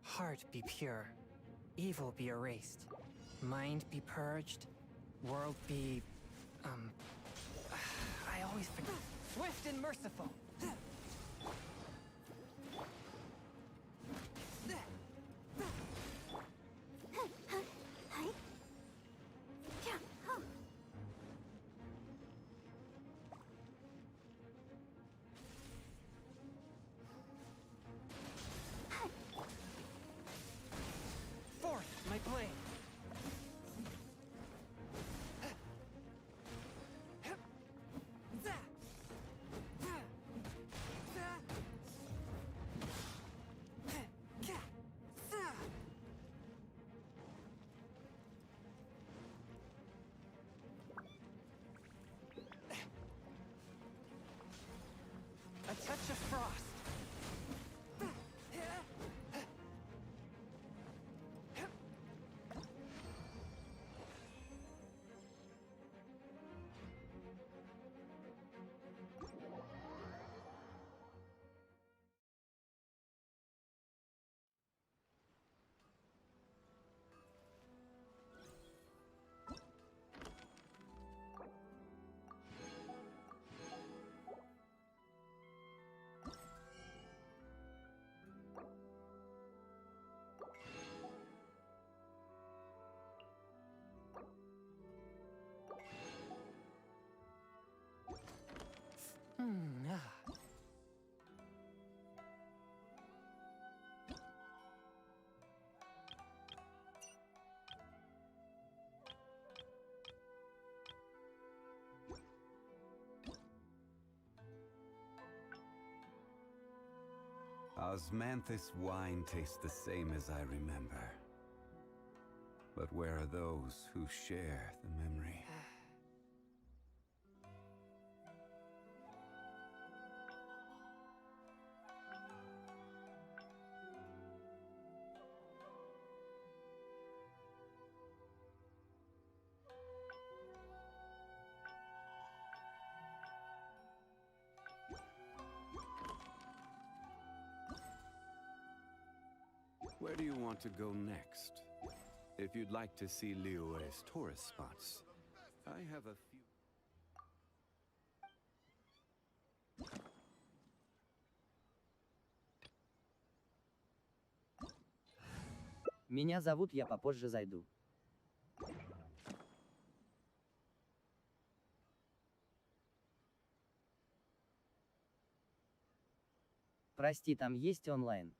Heart be pure, evil be erased, mind be purged, world be, I always forget. Swift and merciful. My blade. A touch of frost. Osmanthus wine tastes the same as I remember. But where are those who share the memory? Where do you want to go next? If you'd like to see Liyue's tourist spots, I have a few... Меня зовут, я попозже зайду. Прости, там есть онлайн?